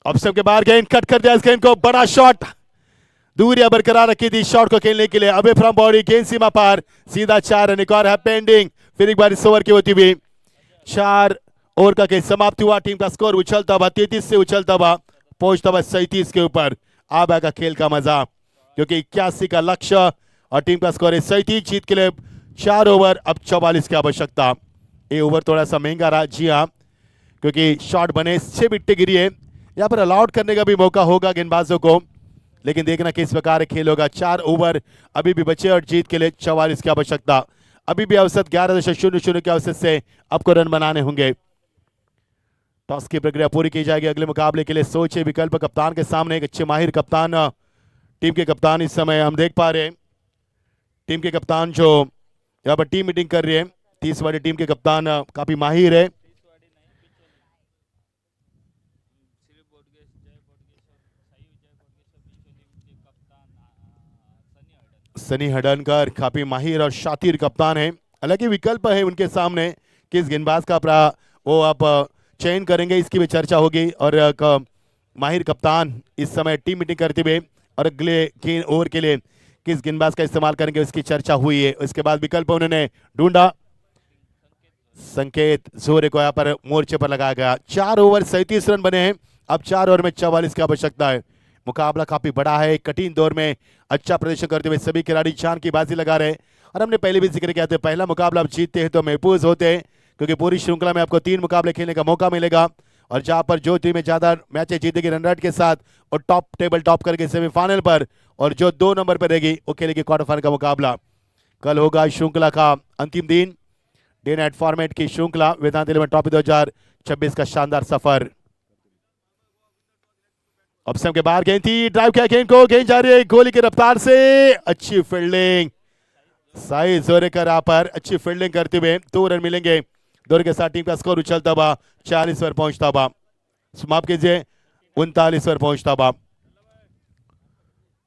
ऑप्शन के बाहर गेंद कट कर दिया इस गेंद को, बड़ा शॉट, दूरियां बरकरार रखी थी शॉट को खेलने के लिए। अबे फ्रॉम बॉडी, गेंद सीमा पार, सीधा 4 रन। एक और है पेंडिंग, फिर एक बार इस ओवर की होती हुई 4 ओवर का खेल समाप्त हुआ। टीम का स्कोर उछलता हुआ 33 से उछलता हुआ पहुंचता हुआ 37 के ऊपर। अब आएगा खेल का मजा, क्योंकि 81 का लक्ष्य और टीम का स्कोर है 37। जीत के लिए 4 ओवर, अब 44 की आवश्यकता। ये ओवर थोड़ा सा महंगा रहा, जी हाँ, क्योंकि शॉट बने, 6 विकेटें गिरी है। यहाँ पर अलाउट करने का भी मौका होगा गेंदबाजों को, लेकिन देखना किस प्रकार खेल होगा। 4 ओवर अभी भी बचे और जीत के लिए 44 की आवश्यकता। अभी भी औसत 11.00 के औसत से आपको रन बनाने होंगे। टॉस की प्रक्रिया पूरी की जाएगी। अगले मुकाबले के लिए सोचे विकल्प कप्तान के सामने। एक अच्छे माहिर कप्तान, टीम के कप्तान इस समय हम देख पा रहे हैं, टीम के कप्तान जो यहाँ पर टीम मीटिंग कर रही है, 30 वाली टीम के कप्तान काफी माहिर है। सनी हडनकर काफी माहिर और शातिर कप्तान है। हालांकि विकल्प है उनके सामने, किस गेंदबाज का वो आप चयन करेंगे इसकी भी चर्चा होगी। और माहिर कप्तान इस समय टीम मीटिंग करते हुए और अगले ओवर के लिए किस गेंदबाज का इस्तेमाल करेंगे उसकी चर्चा हुई है। उसके बाद विकल्प उन्होंने ढूंढा, संकेत जोरे को यहाँ पर मोर्चे पर लगाया गया। 4 ओवर 37 रन बने हैं। अब 4 ओवर में 44 की आवश्यकता है। मुकाबला काफी बड़ा है। कठिन दौर में अच्छा प्रदर्शन करते हुए सभी खिलाड़ी जान की बाजी लगा रहे हैं। और हमने पहले भी जिक्र किया था, पहला मुकाबला आप जीतते हैं तो महफूज होते हैं, क्योंकि पूरी श्रृंखला में आपको 3 मुकाबले खेलने का मौका मिलेगा। और जहां पर जो टीमें ज्यादा मैचें जीतेगी रन रेट के साथ और टेबल टॉप करके सेमीफाइनल पर, और जो 2 नंबर पर रहेगी वो खेलेगी क्वार्टर फाइनल का मुकाबला। कल होगा श्रृंखला का अंतिम दिन। डे नाइट फॉर्मेट की श्रृंखला वेदांत इलेवन ट्रॉफी 2026 का शानदार सफर। ऑप्शन के बाहर गेंद थी, ड्राइव किया गेंद को, गेंद जा रही है गोली की रफ्तार से। अच्छी फील्डिंग, साई जोरेकर यहाँ पर अच्छी फील्डिंग करते हुए 2 रन मिलेंगे। 2 रन के साथ टीम का स्कोर उछलता हुआ 40 पर पहुंचता हुआ, समाप्त कीजिए 39 पर पहुंचता हुआ।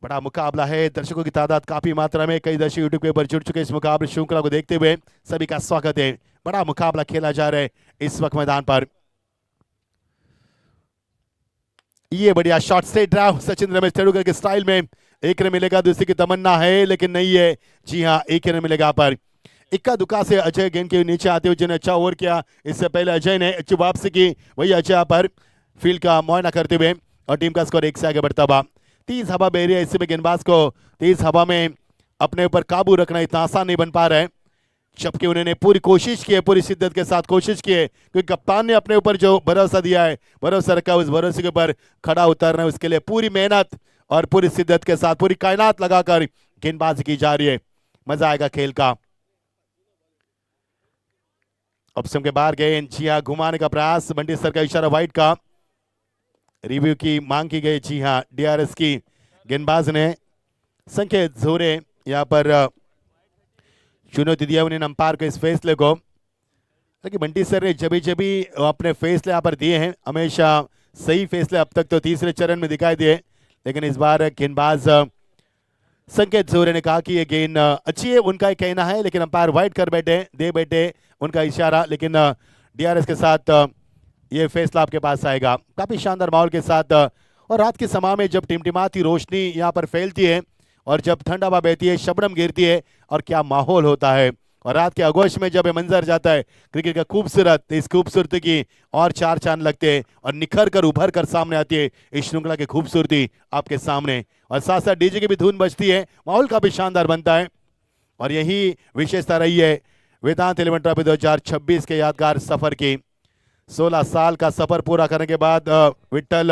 बड़ा मुकाबला है। दर्शकों की तादाद काफी मात्रा में, कई दर्शक यूट्यूब के ऊपर जुड़ चुके इस मुकाबले श्रृंखला को देखते हुए सभी का स्वागत है। बड़ा मुकाबला खेला जा रहा है इस वक्त मैदान पर। ये बढ़िया शॉट से ड्राइव सचिन रमेश तेंदुलकर के स्टाइल में। 1 रन मिलेगा, दूसरी की तमन्ना है लेकिन नहीं है। जी हाँ, 1 रन मिलेगा पर। इक्का दुक्का से अजय गेंद के नीचे आते हुए जिन्हें अच्छा ओवर किया, इससे पहले अजय ने अच्छी वापसी की। वही अजय पर फील्ड का मुआयना करते हुए और टीम का स्कोर 1 से आगे बढ़ता हुआ। 30 हवा बह रही है, इससे भी गेंदबाज को 30 हवा में अपने ऊपर काबू रखना इतना आसान नहीं बन पा रहा है। जबकि उन्होंने पूरी कोशिश की है, पूरी शिद्दत के साथ कोशिश की है, क्योंकि कप्तान ने अपने ऊपर जो भरोसा दिया है, भरोसा रखा, उस भरोसे के ऊपर खड़ा उतरना है। उसके लिए पूरी मेहनत और पूरी शिद्दत के साथ पूरी कायनात लगाकर गेंदबाजी की जा रही है। मजा आएगा खेल का। ऑप्शन के बाहर गेंद, जी हाँ, घुमाने का प्रयास, बंटी सर का इशारा वाइड का, रिव्यू की मांग की गई। जी हाँ, डीआरएस की गेंदबाज ने संकेत जोरे यहाँ पर चुनौती दिया उन्हें अंपायर को इस फैसले को। लेकिन बंटी सर ने जभी अपने फैसले यहाँ पर दिए हैं, हमेशा सही फैसले अब तक तो तीसरे चरण में दिखाई दिए, लेकिन इस बार गेंदबाज संकेत जोरे ने कहा कि ये गेंद अच्छी है, उनका ही कहना है, लेकिन अंपायर वाइड कर बैठे उनका इशारा। लेकिन डीआरएस के साथ ये फैसला आपके पास आएगा। काफी शानदार माहौल के साथ और रात के समय में जब टिमटिमाती रोशनी यहाँ पर फैलती है और जब ठंड हवा बहती है, शबनम गिरती है, और क्या माहौल होता है। और रात के आगोश में जब ये मंजर जाता है क्रिकेट का खूबसूरत, तो इस खूबसूरती की और 4 चांद लगते हैं और निखर कर उभर कर सामने आती है इस श्रृंखला की खूबसूरती आपके सामने। और साथ साथ डीजे की भी धुन बजती है, माहौल काफी शानदार बनता है। और यही विशेषता रही है वेदांत इलेवन ट्रॉफी 2026 के यादगार सफर की। 16 साल का सफर पूरा करने के बाद विट्ठल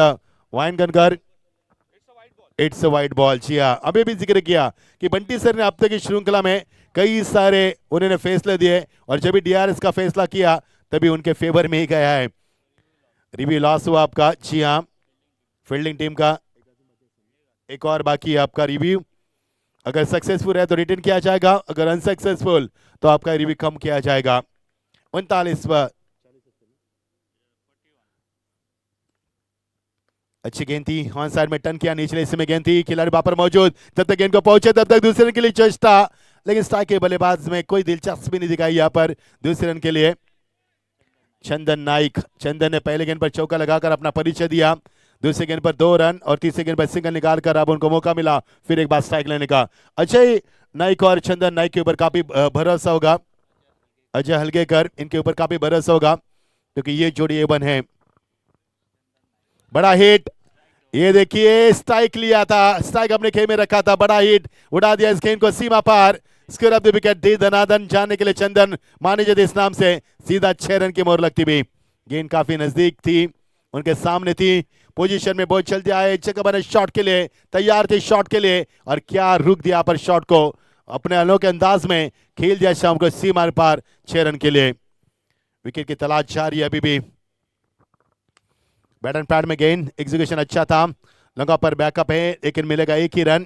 वाइनगनकर, इट्स वाइड बॉल। जी हाँ, अभी भी जिक्र किया कि बंटी सर ने अब तक की श्रृंखला में कई सारे उन्होंने फैसले दिए, और जब भी डीआरएस का फैसला किया तभी उनके फेवर में ही गया है। रिव्यू लॉस हुआ आपका। जी हाँ, फील्डिंग टीम का एक और बाकी है आपका रिव्यू। अगर सक्सेसफुल है तो रिटर्न किया जाएगा, अगर अनसक्सेसफुल तो आपका रिव्यू कम किया जाएगा। 39 पर अच्छी गेंद थी, ऑन साइड में टर्न किया, निचले हिस्से में गेंद थी, खिलाड़ी वहां पर मौजूद, जब तक गेंद को पहुंचे तब तक दूसरे रन के लिए चेष्टा, लेकिन स्ट्राइक के बल्लेबाज में कोई दिलचस्पी नहीं दिखाई यहाँ पर दूसरे रन के लिए। चंदन नाइक, चंदन ने पहले गेंद पर चौका लगाकर अपना परिचय दिया, दूसरे गेंद पर 2 रन और तीसरे गेंद पर सिंगल निकालकर अब उनको मौका मिला फिर एक बार स्ट्राइक लेने का। अजय नाइक और चंदन नाइक के ऊपर काफी भरोसा होगा, अजय हल्गेकर, इनके ऊपर काफी भरोसा होगा क्योंकि ये जोड़ी एवन है। बड़ा हिट, ये देखिए स्ट्राइक लिया था, स्ट्राइक अपने खेल में रखा था, बड़ा हिट उड़ा दिया इस गेंद को सीमा पार। स्क्वायर ऑफ द विकेट डी धनाधन जाने के लिए चंदन माने इस नाम से सीधा 6 रन की मोहर लगती भी। गेंद काफी नजदीक थी, उनके सामने थी, पोजीशन में बहुत जल्दी आए, जगह बने शॉट के लिए, तैयार थे शॉट के लिए, और क्या रुक दिया पर शॉट को, अपने अनोखे अंदाज में खेल दिया शाम को सीमा पार 6 रन के लिए। विकेट की तलाश जारी है अभी भी। बैट एंड पैड में गेंद, एग्जीक्यूशन अच्छा था, लंगा पर बैकअप है, लेकिन मिलेगा 1 ही रन।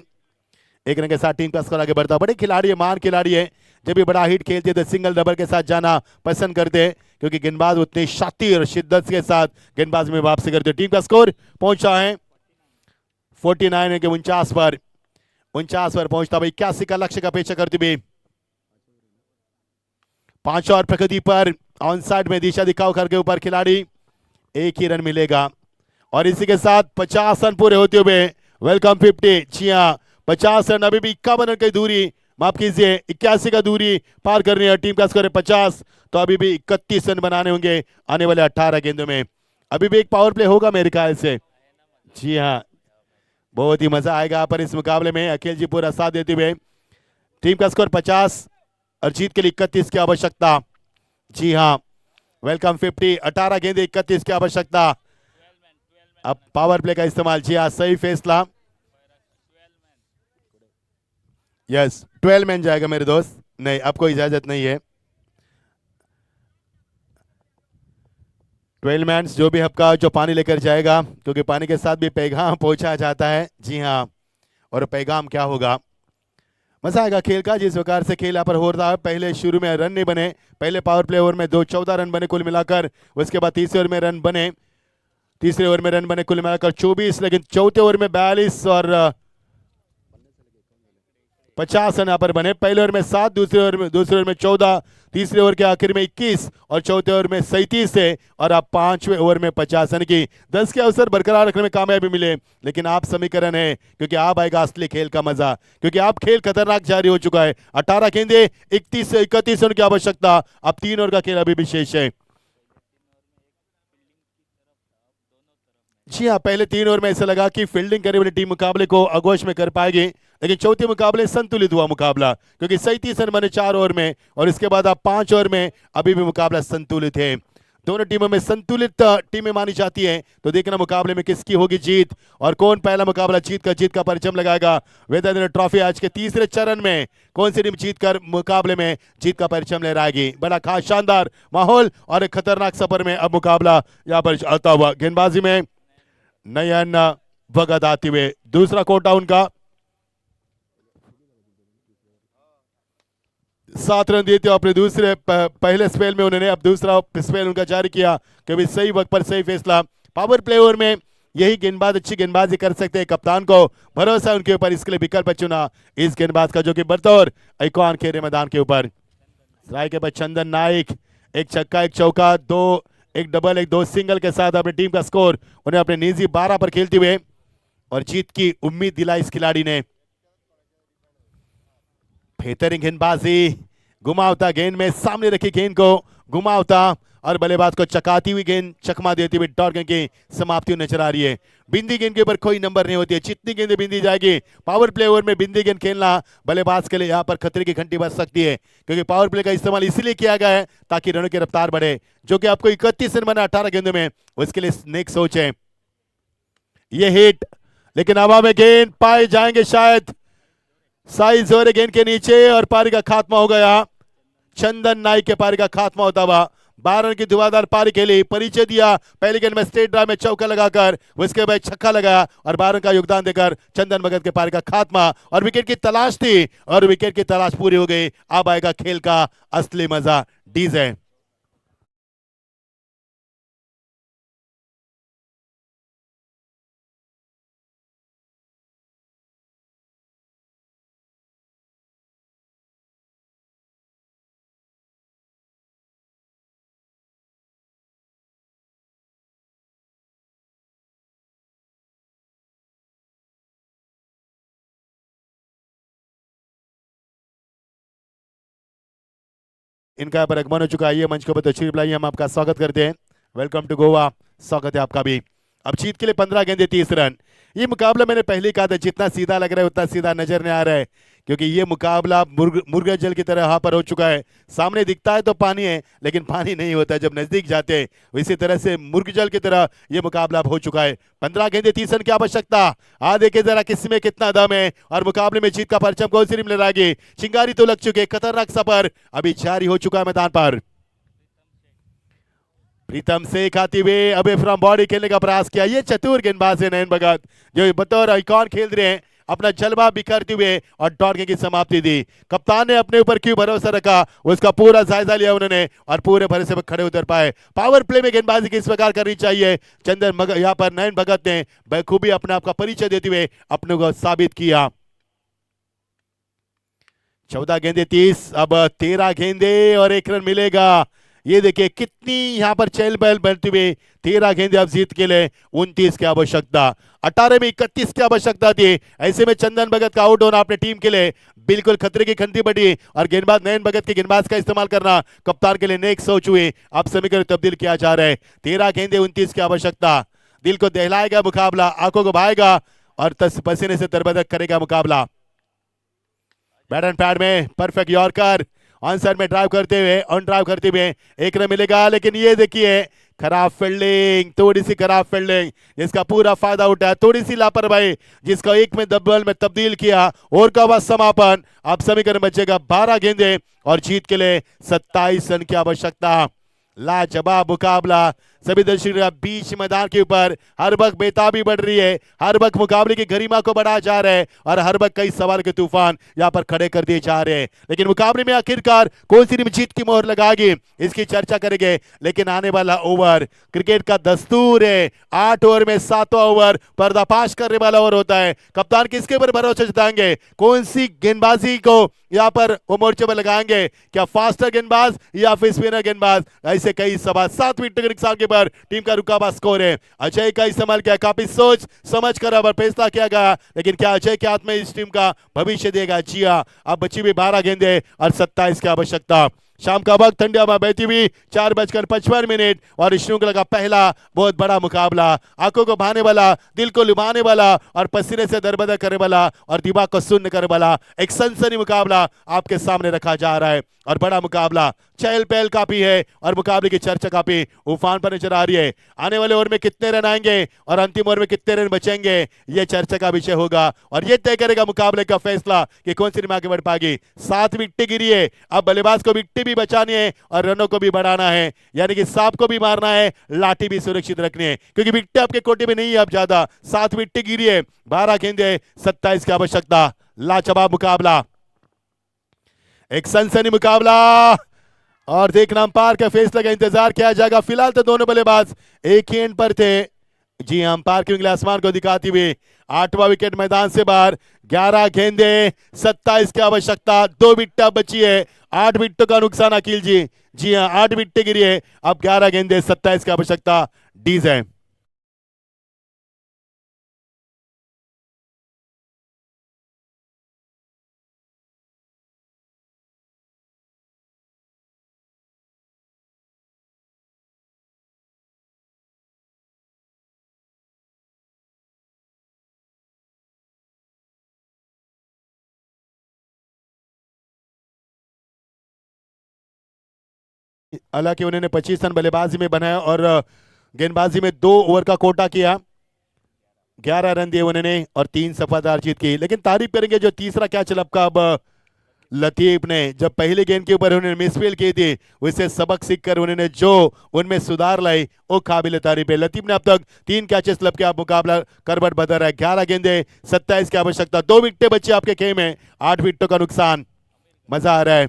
1 रन के साथ टीम का स्कोर आगे बढ़ता। बड़े खिलाड़ी है, महान खिलाड़ी है, जब भी बड़ा हिट खेलते तो सिंगल डबल के साथ जाना पसंद करते, क्योंकि गेंदबाज उतनी शातिर और शिद्दत के साथ गेंदबाज में वापसी करते। टीम का स्कोर पहुंचा है 49 के 49 पर, 49 पर पहुंचता भाई 81 का लक्ष्य का पीछा करती भी। 5 और प्रकृति पर ऑन साइड में दिशा दिखाओ करके ऊपर खिलाड़ी, 1 ही रन मिलेगा। और इसी के साथ 50 रन पूरे होते हुए वेलकम 50। जी हाँ, 50 रन, अभी भी 51 रन की दूरी, माफ कीजिए 81 का दूरी पार करनी है। टीम का स्कोर है 50, तो अभी भी 31 रन बनाने होंगे आने वाले 18 गेंदों में। अभी भी एक पावर प्ले होगा मेरे ख्याल से। जी हाँ, बहुत ही मजा आएगा पर इस मुकाबले में। अखिल जी पूरा साथ देते हुए। टीम का स्कोर 50 और जीत के लिए 31 की आवश्यकता। जी हाँ, वेलकम 50, 18 गेंदे 31 की आवश्यकता। अब पावर प्ले का इस्तेमाल। जी हाँ, सही फैसला। यस, 12 मैन जाएगा मेरे दोस्त, नहीं आपको इजाजत नहीं है। 12 मैन जो भी आपका जो पानी लेकर जाएगा, क्योंकि पानी के साथ भी पैगाम पहुंचा जाता है। जी हाँ, और पैगाम क्या होगा, मजा आएगा खेल का जिस प्रकार से खेल यहाँ पर हो रहा है। पहले शुरू में रन नहीं बने, पहले पावर प्ले ओवर में 14 रन बने कुल मिलाकर, उसके बाद तीसरे ओवर में रन बने, तीसरे ओवर में रन बने कुल मिलाकर 24, लेकिन चौथे ओवर में 42 और 50 रन यहाँ पर बने। पहले ओवर में 7, दूसरे ओवर में 14, तीसरे ओवर के आखिर में 21 और चौथे ओवर में 37 है, और अब 5वें ओवर में 50 रन की 10 के अवसर बरकरार रखने में कामयाबी मिले। लेकिन आप समीकरण है, क्योंकि आप आएगा असली खेल का मजा, क्योंकि आप खेल खतरनाक जारी हो चुका है। 18 गेंदे 31 से 31 रन की आवश्यकता। अब 3 ओवर का खेल अभी भी शेष है। जी हाँ, पहले 3 ओवर में ऐसा लगा कि फील्डिंग करने वाली टीम मुकाबले को अगोश में कर पाएगी, लेकिन चौथे मुकाबले संतुलित हुआ मुकाबला, क्योंकि 37 रन बने 4 ओवर में, और इसके बाद अब 5 ओवर में अभी भी मुकाबला संतुलित है। दोनों टीमों में संतुलित टीमें मानी जाती हैं, तो देखना मुकाबले में किसकी होगी जीत, और कौन पहला मुकाबला जीत का परचम लगाएगा। वेदांत ट्रॉफी आज के तीसरे चरण में कौन सी टीम जीत कर मुकाबले में जीत का परचम लहराएगी। बड़ा खास शानदार माहौल और एक खतरनाक सफर में अब मुकाबला यहाँ पर आता हुआ। गेंदबाजी में नयन भगत आते हुए, दूसरा कोटा उनका 7 रन देते अपने दूसरे पहले स्पेल में उन्होंने, अब दूसरा स्पेल उनका जारी किया, कभी सही वक्त पर सही फैसला। पावर प्ले ओवर में यही गेंदबाज अच्छी गेंदबाजी कर सकते हैं, कप्तान को भरोसा है उनके ऊपर, इसके लिए विकल्प चुना इस गेंदबाज का, जो कि बतौर आइकॉन खेल मैदान के ऊपर। राय के बाद चंदन नाइक, एक छक्का एक चौका, 2 एक डबल एक 2 सिंगल के साथ अपनी टीम का स्कोर उन्हें अपने निजी 12 पर खेलते हुए और जीत की उम्मीद दिलाई इस खिलाड़ी ने। बेहतरीन गेंदबाजी, घुमावता गेंद में सामने रखी गेंद को घुमावता और बल्लेबाज को चकाती हुई गेंद चकमा देती हुई डॉट गेंद की समाप्ति नजर आ रही है। बिंदी गेंद के ऊपर कोई नंबर नहीं होती है, जितनी गेंदें बिंदी जाएगी। पावर प्ले ओवर में बिंदी गेंद खेलना बल्लेबाज के लिए यहाँ पर खतरे की घंटी बज सकती है, क्योंकि पावर प्ले का इस्तेमाल इसलिए किया गया है ताकि रनों की रफ्तार बढ़े, जो कि आपको 31 रन बना 18 गेंदों में, उसके लिए नेक सोच है। ये हिट, लेकिन हवा में गेंद पाए जाएंगे शायद, साइज हो रहे गेंद के नीचे, और पारी का खात्मा हो गया। चंदन नाइक के पारी का खात्मा होता हुआ 12 रन की धुआंधार पारी के लिए परिचय दिया। पहली गेंद में स्ट्रेट ड्राइव में चौका लगाकर उसके बाद छक्का लगाया और 12 रन का योगदान देकर चंदन भगत के पारी का खात्मा, और विकेट की तलाश थी और विकेट की तलाश पूरी हो गई। अब आएगा खेल का असली मजा। डीजे इनका पर आगमन हो चुका है। ये मंच को बहुत अच्छी रिप्लाई हम आपका स्वागत करते हैं। वेलकम टू गोवा, स्वागत है आपका भी। अब जीत के लिए 15 गेंदे 30 रन। ये मुकाबला मैंने पहले कहा था, जितना सीधा लग रहा है उतना सीधा नजर नहीं आ रहा है, क्योंकि ये मुकाबला मुर्गा जल की तरह यहाँ पर हो चुका है। सामने दिखता है तो पानी है, लेकिन पानी नहीं होता जब नजदीक जाते हैं। इसी तरह से मुर्ग जल की तरह ये मुकाबला अब हो चुका है। 15 गेंदे 30 रन की आवश्यकता। आ देखे जरा किसमें कितना दम है और मुकाबले में जीत का परचम कौन सी टीम लहराएगी। चिंगारी तो लग चुके, खतरनाक सफर अभी जारी हो चुका है मैदान पर। प्रीतम से खाती हुए अबे फ्रॉम बॉडी खेलने का प्रयास किया। ये चतुर गेंदबाज है नयन भगत, जो बतौर आइकॉन खेल रहे हैं, अपना जलवा बिखरते हुए और डॉट की समाप्ति दी। कप्तान ने अपने ऊपर क्यों भरोसा रखा, उसका पूरा जायजा लिया उन्होंने और पूरे भरोसे पर खड़े उतर पाए। पावर प्ले में गेंदबाजी किस प्रकार करनी चाहिए, चंदन यहाँ पर नयन भगत ने बखूबी अपने आप का परिचय देते हुए अपने को साबित किया। 14 गेंदे 30, अब 13 गेंदे और 1 रन मिलेगा। ये देखिए कितनी यहाँ पर चहल पहल बढ़ती हुई। 13 गेंदे अब जीत के लिए 29 की आवश्यकता, 18 में 31 की आवश्यकता थी। ऐसे में चंदन भगत का आउट होना अपने टीम के लिए बिल्कुल खतरे की घंटी बड़ी और गेंदबाज नयन भगत के गेंदबाज का इस्तेमाल करना कप्तान के लिए नेक सोच हुई। अब समीकरण तब्दील किया जा रहा है। 13 गेंदे 29 की आवश्यकता। दिल को दहलाएगा मुकाबला, आंखों को भाएगा और पसीने से तरबदर करेगा मुकाबला। बैट एंड पैड में परफेक्ट यॉर्कर, ऑन साइड में ड्राइव करते हुए, ऑन ड्राइव करते हुए 1 रन मिलेगा। लेकिन ये देखिए खराब फील्डिंग, थोड़ी सी खराब फील्डिंग जिसका पूरा फायदा उठाया, थोड़ी सी लापरवाही जिसका 1 में डबल में तब्दील किया। और का बस समापन। अब समीकरण बचेगा 12 गेंदे और जीत के लिए 27 रन की आवश्यकता। लाजवाब मुकाबला। सभी दर्शकों बीच मैदान के ऊपर हर वक्त बेताबी बढ़ रही है, हर वक्त मुकाबले की गरिमा को बढ़ाया जा रहा है और हर वक्त कई सवाल के तूफान यहां पर खड़े कर दिए जा रहे हैं। लेकिन मुकाबले में आखिरकार कौन सी टीम जीत की मोहर लगाएगी, इसकी चर्चा करेंगे। लेकिन आने वाला ओवर क्रिकेट का दस्तूर है, 8 ओवर में 7वां ओवर पर्दाफाश करने वाला ओवर होता है। कप्तान किसके ऊपर भरोसा जताएंगे, कौन सी गेंदबाजी को यहाँ पर वो मोर्चे पर लगाएंगे, क्या फास्टर गेंदबाज या फिर स्पिनर गेंदबाज। ऐसे कई सवाल। 7 विकेट के नुकसान के बाद टीम का रुकावा स्कोर है। अजय का इस्तेमाल किया, काफी सोच समझ कर अब फैसला किया गया। लेकिन क्या अजय के हाथ में इस टीम का भविष्य देगा। जी हां, अब बची हुई 12 गेंदे और 27 की आवश्यकता। शाम का वक्त, ठंडी हवा बहती हुई, 4:55 और इस श्रृंखला का पहला बहुत बड़ा मुकाबला। आंखों को भाने वाला, दिल को लुभाने वाला और पसीने से दरबदर करने वाला और दिमाग को सुन्न करने वाला एक सनसनी मुकाबला आपके सामने रखा जा रहा है। और बड़ा मुकाबला, चहल पहल काफी है और मुकाबले की चर्चा काफी उफान पर नजर आ रही है। आने वाले ओवर में कितने रन आएंगे और अंतिम ओवर में कितने रन बचेंगे, ये चर्चा का विषय होगा और ये तय करेगा मुकाबले का फैसला कि कौन सी टीम आगे बढ़ पाएगी। 7 विकेट गिरी है, अब बल्लेबाज को विकेट भी बचानी है और रनों को भी बढ़ाना है, यानी कि सांप को भी मारना है, लाठी भी सुरक्षित रखनी है, क्योंकि विकेट आपके कोटे में नहीं है अब ज्यादा। 7 विकेट गिरी है, 12 गेंदे, 27 की आवश्यकता। लाजवाब मुकाबला, एक सनसनी मुकाबला और देखना अंपायर का फैसला का इंतजार किया जाएगा। फिलहाल तो दोनों बल्लेबाज एक ही एंड पर थे। जी हां, अंपायर की उंगली आसमान को दिखाती हुई 8वां विकेट मैदान से बाहर। 11 गेंदे, 27 की आवश्यकता। 2 विकेट बची है, 8 विकेटों का नुकसान अकील जी। जी हां, 8 विकेट गिरी है, अब 11 गेंदे, 27 की आवश्यकता। डीज है। हालांकि उन्होंने 25 रन बल्लेबाजी में बनाया और गेंदबाजी में 2 ओवर का कोटा किया। 11 रन दिए उन्होंने और 3 सफलता जीत की। लेकिन तारीफ करेंगे जो तीसरा कैच लपका अब लतीफ ने, जब पहले गेंद के ऊपर उन्होंने मिसफील्ड की थी, उससे सबक सीखकर उन्होंने जो उनमें सुधार लाई वो काबिल तारीफ है। लतीफ ने अब तक 3 कैचेस लब के आप मुकाबला करवट बदल रहा है। 11 गेंदे, 27 की आवश्यकता। 2 विकेटें बची आपके खेल में, 8 विकेटों का नुकसान। मजा आ रहा है।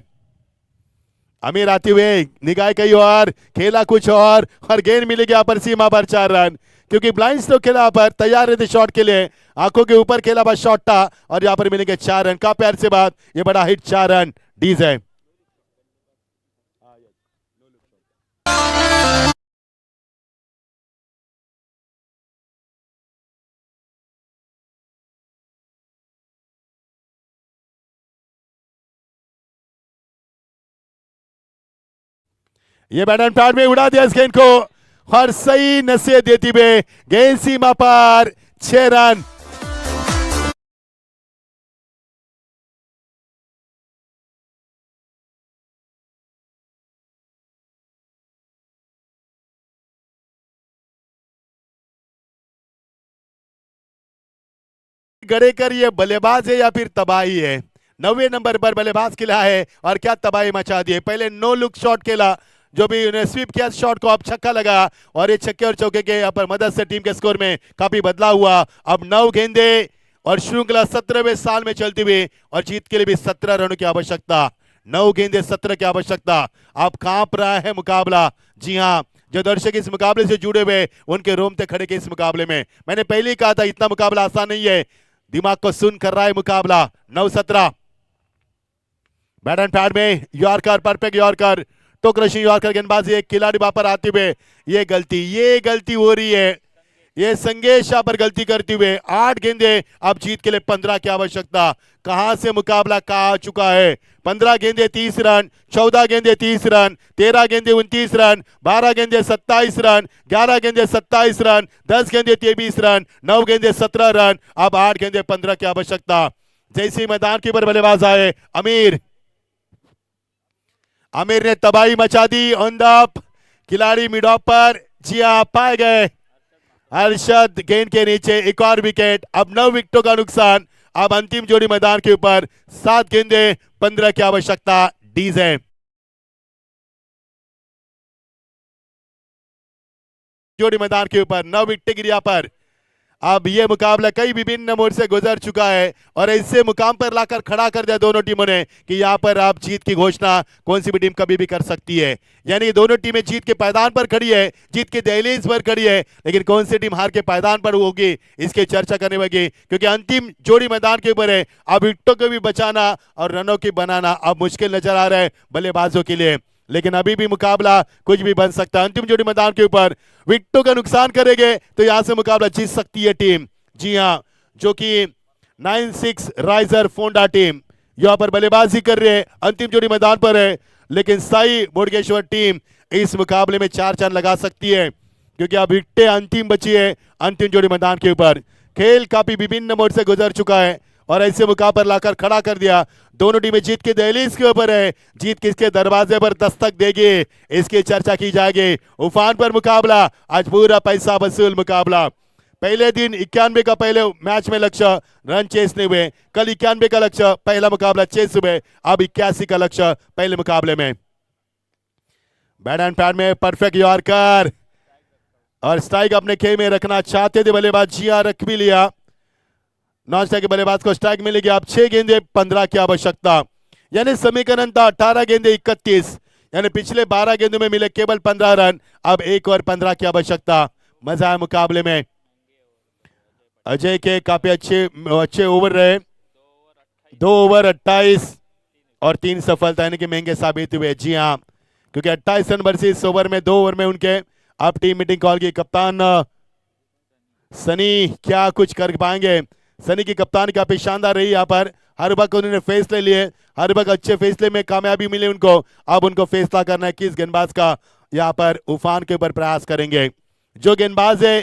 अमीर आते हुए, निगाह कहीं और, खेला कुछ और गेंद मिलेगी यहाँ पर सीमा पर 4 रन, क्योंकि ब्लाइंड स्ट्रोक खेला पर तैयार रहते शॉट के लिए, आंखों के ऊपर खेला बस शॉट था और यहाँ पर मिलेंगे 4 रन। का प्यार से बात, ये बड़ा हिट 4 रन। डीज है। ये बैट एंड पैड में उड़ा दिया इस गेंद को और सही नसीहत देती हुए गेंद सीमा पर 6 रन। गड़ेकर ये बल्लेबाज है या फिर तबाही है? 90 नंबर पर बल्लेबाज खिला है और क्या तबाही मचा दी है। पहले नो लुक शॉट खेला, जो भी उन्हें स्वीप किया शॉट को, अब छक्का लगा और ये छक्के और चौके के यहाँ पर मदद से टीम के स्कोर में काफी बदलाव हुआ। अब 9 गेंदे और श्रृंखला 17वें साल में चलती हुई और जीत के लिए भी 17 रनों की आवश्यकता। 9 गेंदे 17 की आवश्यकता। अब कांप रहा है मुकाबला। जी हाँ, जो दर्शक इस मुकाबले से जुड़े हुए उनके रोमते खड़े के इस मुकाबले में। मैंने पहले ही कहा था इतना मुकाबला आसान नहीं है। दिमाग को सुन कर रहा है मुकाबला। 9-17 बैट एंड पैड में यॉर्कर, परफेक्ट यॉर्कर, तो क्रशिंग यॉर्कर गेंदबाजी। एक खिलाड़ी वहां पर आते हुए ये गलती हो रही है। ये संगेश यहाँ पर गलती करते हुए 8 गेंदे, अब जीत के लिए 15 की आवश्यकता। कहां से मुकाबला कहां आ चुका है। 15 गेंदे 30 रन, 14 गेंदे 30 रन, 13 गेंदे 29 रन, 12 गेंदे 27 रन, 11 गेंदे 27 रन, 10 गेंदे 23 रन, 9 गेंदे 17 रन, अब 8 गेंदे 15 की आवश्यकता। जैसे मैदान के ऊपर बल्लेबाज आए आमिर ने तबाही मचा दी। ऑन द अप खिलाड़ी मिड ऑफ पर, जी हाँ, पाए गए अरशद गेंद के नीचे। एक और विकेट। अब 9 विकेटों का नुकसान। अब अंतिम जोड़ी मैदान के ऊपर, 7 गेंदे 15 की आवश्यकता। डीजे जोड़ी मैदान के ऊपर 9 विकेट गिरिया पर। अब यह मुकाबला कई विभिन्न मोड़ से गुजर चुका है और ऐसे मुकाम पर लाकर खड़ा कर दिया दोनों टीमों ने कि यहां पर आप जीत की घोषणा कौन सी भी टीम कभी भी कर सकती है। यानी दोनों टीमें जीत के पायदान पर खड़ी है, जीत के दहलीज पर खड़ी है, लेकिन कौन सी टीम हार के पायदान पर होगी इसकी चर्चा करने लगी, क्योंकि अंतिम जोड़ी मैदान के ऊपर है। अब विकेटों को भी बचाना और रनों की बनाना अब मुश्किल नजर आ रहा है बल्लेबाजों के लिए, लेकिन अभी भी मुकाबला कुछ भी बन सकता है। अंतिम जोड़ी मैदान के ऊपर विकेटों का नुकसान करेंगे तो यहां से मुकाबला जीत सकती है टीम। जी हां, जो कि 96 राइजर फोंडा टीम यहां पर बल्लेबाजी कर रहे हैं, अंतिम जोड़ी मैदान पर है, लेकिन साई मुर्गेश्वर टीम इस मुकाबले में 4 चांद लगा सकती है, क्योंकि अब विकेटें अंतिम बची है अंतिम जोड़ी मैदान के ऊपर। खेल काफी विभिन्न मोड़ से गुजर चुका है और ऐसे मुकाम पर लाकर खड़ा कर दिया। दोनों टीमें जीत के दहलीज के ऊपर है। जीत किसके दरवाजे पर दस्तक देगी इसकी चर्चा की जाएगी। उफान पर मुकाबला, आज पूरा पैसा वसूल मुकाबला। पहले दिन 91 का पहले मैच में लक्ष्य रन चेस नहीं हुए, कल 91 का लक्ष्य पहला मुकाबला चेस हुए, अब 81 का लक्ष्य पहले मुकाबले में। बैट एंड पैड में परफेक्ट यॉर्कर और स्ट्राइक अपने खेल में रखना चाहते थे बल्लेबाज, जिया रख भी लिया। नॉन स्ट्राइक के बल्लेबाज को स्ट्राइक मिलेगी। अब 6 गेंदे 15 की आवश्यकता, यानी समीकरण था 18 गेंदे 31, यानी पिछले 12 गेंदों में मिले केवल 15 रन, अब 1 और 15 की आवश्यकता। मजा है मुकाबले में। अजय के काफी अच्छे ओवर रहे, 2 ओवर 28 और 3 सफलता, यानी कि महंगे साबित हुए। जी हाँ, क्योंकि 28 रन वर्सेस ओवर में 2 ओवर में उनके। अब टीम मीटिंग कॉल की, कप्तान सनी क्या कुछ कर पाएंगे। सनी की कप्तान काफी शानदार रही यहाँ पर, हर वक्त उन्होंने फैसले लिए, हर वक्त अच्छे फैसले में कामयाबी मिली उनको। अब उनको फैसला करना है किस गेंदबाज का यहाँ पर उफान के ऊपर प्रयास करेंगे। जो गेंदबाज है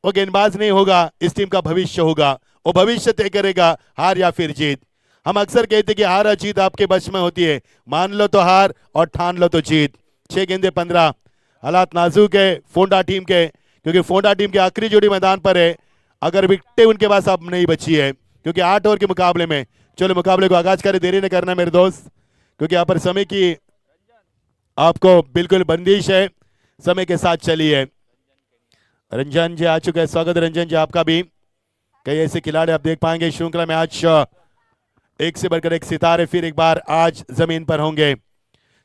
वो गेंदबाज नहीं होगा, इस टीम का भविष्य होगा, वो भविष्य तय करेगा हार या फिर जीत। हम अक्सर कहते हैं कि हार और जीत आपके बस में होती है, मान लो तो हार और ठान लो तो जीत। 6 गेंदे 15, हालात नाजुक है फोंडा टीम के, क्योंकि फोंडा टीम की आखिरी जोड़ी मैदान पर है। अगर विकेटें उनके पास अब नहीं बची है, क्योंकि 8 ओवर के मुकाबले में। चलो मुकाबले को आगाज करें, देरी नहीं करना मेरे दोस्त, क्योंकि यहाँ पर समय की आपको बिल्कुल बंदिश है, समय के साथ चलिए। रंजन जी आ चुके हैं, स्वागत रंजन जी आपका भी। कई ऐसे खिलाड़ी आप देख पाएंगे श्रृंखला में आज एक से बढ़कर एक सितारे फिर एक बार आज जमीन पर होंगे।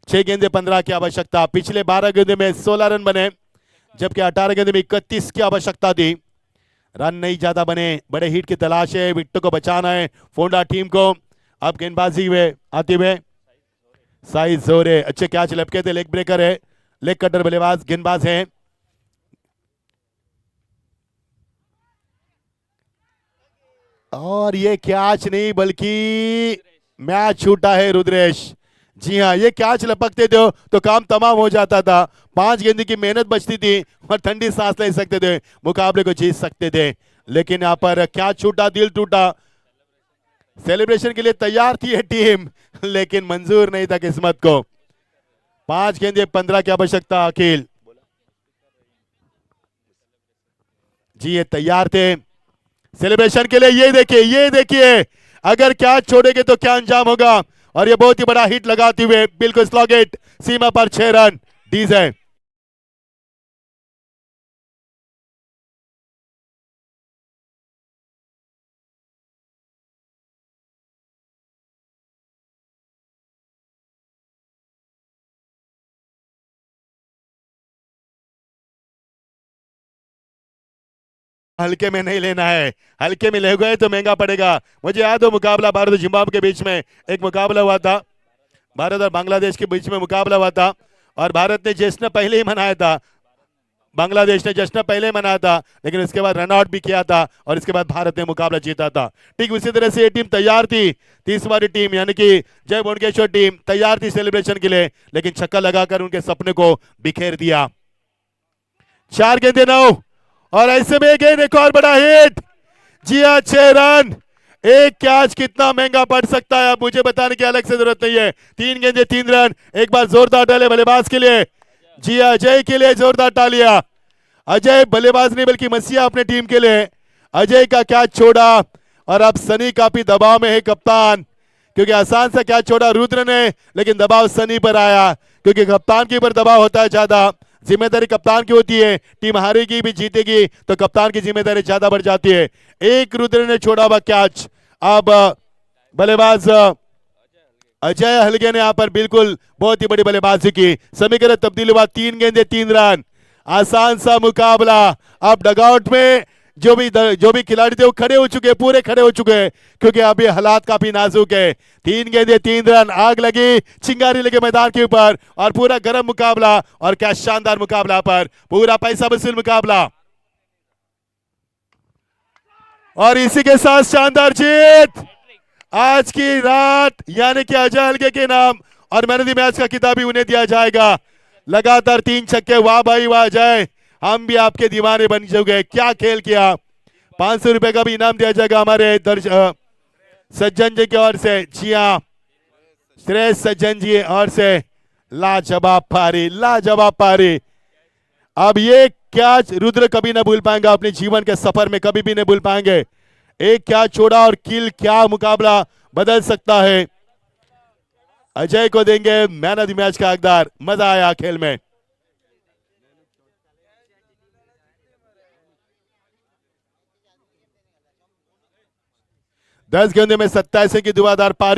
6 गेंदे 15 की आवश्यकता, पिछले 12 गेंदे में 16 रन बने, जबकि 18 गेंदे में 31 की आवश्यकता थी। रन नहीं ज्यादा बने, बड़े हिट की तलाश है, विकेटों को बचाना है फोंडा टीम को। अब गेंदबाजी हुए आते हुए साई जोरे, अच्छे कैच लपके थे, लेग ब्रेकर है, लेग कटर बल्लेबाज गेंदबाज है। और ये कैच नहीं बल्कि मैच छूटा है रुद्रेश। जी हाँ, ये कैच लपकते थे तो काम तमाम हो जाता था। 5 गेंद की मेहनत बचती थी और ठंडी सांस ले सकते थे, मुकाबले को जीत सकते थे। लेकिन यहाँ पर कैच छूटा, दिल टूटा। सेलिब्रेशन के लिए तैयार थी ये टीम, लेकिन मंजूर नहीं था किस्मत को। 5 गेंदे 15 की आवश्यकता। अखिल जी ये तैयार थे सेलिब्रेशन के लिए। ये देखिए अगर कैच छोड़ेंगे तो क्या अंजाम होगा। और ये बहुत ही बड़ा हिट लगाते हुए बिल्कुल स्लॉग इट, सीमा पर 6 रन। डीजे हल्के में नहीं लेना है, हल्के में ले गए तो महंगा पड़ेगा। मुझे याद हो मुकाबला भारत और जिम्बाब्वे के बीच में एक मुकाबला हुआ था, भारत और बांग्लादेश के बीच में मुकाबला हुआ था और भारत ने जश्न पहले ही मनाया था, बांग्लादेश ने जश्न पहले मनाया था, लेकिन उसके बाद रन आउट भी किया था और इसके बाद भारत ने मुकाबला जीता था। ठीक उसी तरह से ये टीम तैयार थी, 30 वाली टीम यानी कि जय भुवनेश्वर टीम तैयार थी सेलिब्रेशन के लिए, लेकिन छक्का लगाकर उनके सपने को बिखेर दिया। 4 गेंदे 9 और ऐसे में गेंद एक और बड़ा हिट। जी हाँ, 6 रन। एक कैच कितना महंगा पड़ सकता है अब मुझे बताने की अलग से जरूरत नहीं है। 3 गेंदे 3 रन। एक बार जोरदार डाले बल्लेबाज के लिए। जी हाँ, अजय के लिए जोरदार तालियां। अजय बल्लेबाज नहीं बल्कि मसीहा अपने टीम के लिए। अजय का कैच छोड़ा और अब सनी काफी दबाव में है कप्तान, क्योंकि आसान सा कैच छोड़ा रुद्र ने, लेकिन दबाव सनी पर आया क्योंकि कप्तान के ऊपर दबाव होता है ज्यादा। जिम्मेदारी कप्तान की होती है, टीम हारेगी भी जीतेगी तो कप्तान की जिम्मेदारी ज्यादा बढ़ जाती है। एक रुद्र ने छोड़ा हुआ कैच। अब बल्लेबाज अजय हलगे ने यहां पर बिल्कुल बहुत ही बड़ी बल्लेबाजी की। समीकरण तब्दील हुआ, 3 गेंदे 3 रन। आसान सा मुकाबला। अब डगआउट में जो भी खिलाड़ी थे वो खड़े हो चुके, पूरे खड़े हो चुके हैं, क्योंकि अभी हालात काफी नाजुक है। 3 गेंदे 3 रन। आग लगी, चिंगारी लगे मैदान के ऊपर और पूरा गर्म मुकाबला और क्या शानदार मुकाबला पर पूरा पैसा वसूल मुकाबला। और इसी के साथ शानदार जीत आज की रात, यानी कि अजय हलगे के नाम और मैन ऑफ द मैच का खिताब भी उन्हें दिया जाएगा। लगातार 3 छक्के, वाह भाई वाह अजय, हम भी आपके दीवाने बन चुके। क्या खेल किया। 500 रुपए का भी इनाम दिया जाएगा हमारे सज्जन जी की ओर से। जी हाँ, श्रेष्ठ सज्जन जी और से लाजवाब पारी, लाजवाब पारी। अब ये कैच रुद्र कभी ना भूल पाएंगे, अपने जीवन के सफर में कभी भी नहीं भूल पाएंगे। एक कैच छोड़ा और किल, क्या मुकाबला बदल सकता है। अजय को देंगे मैन ऑफ द मैच का हकदार। मजा आया खेल में। दस गेंदों में 27 की धुआंधार पारी।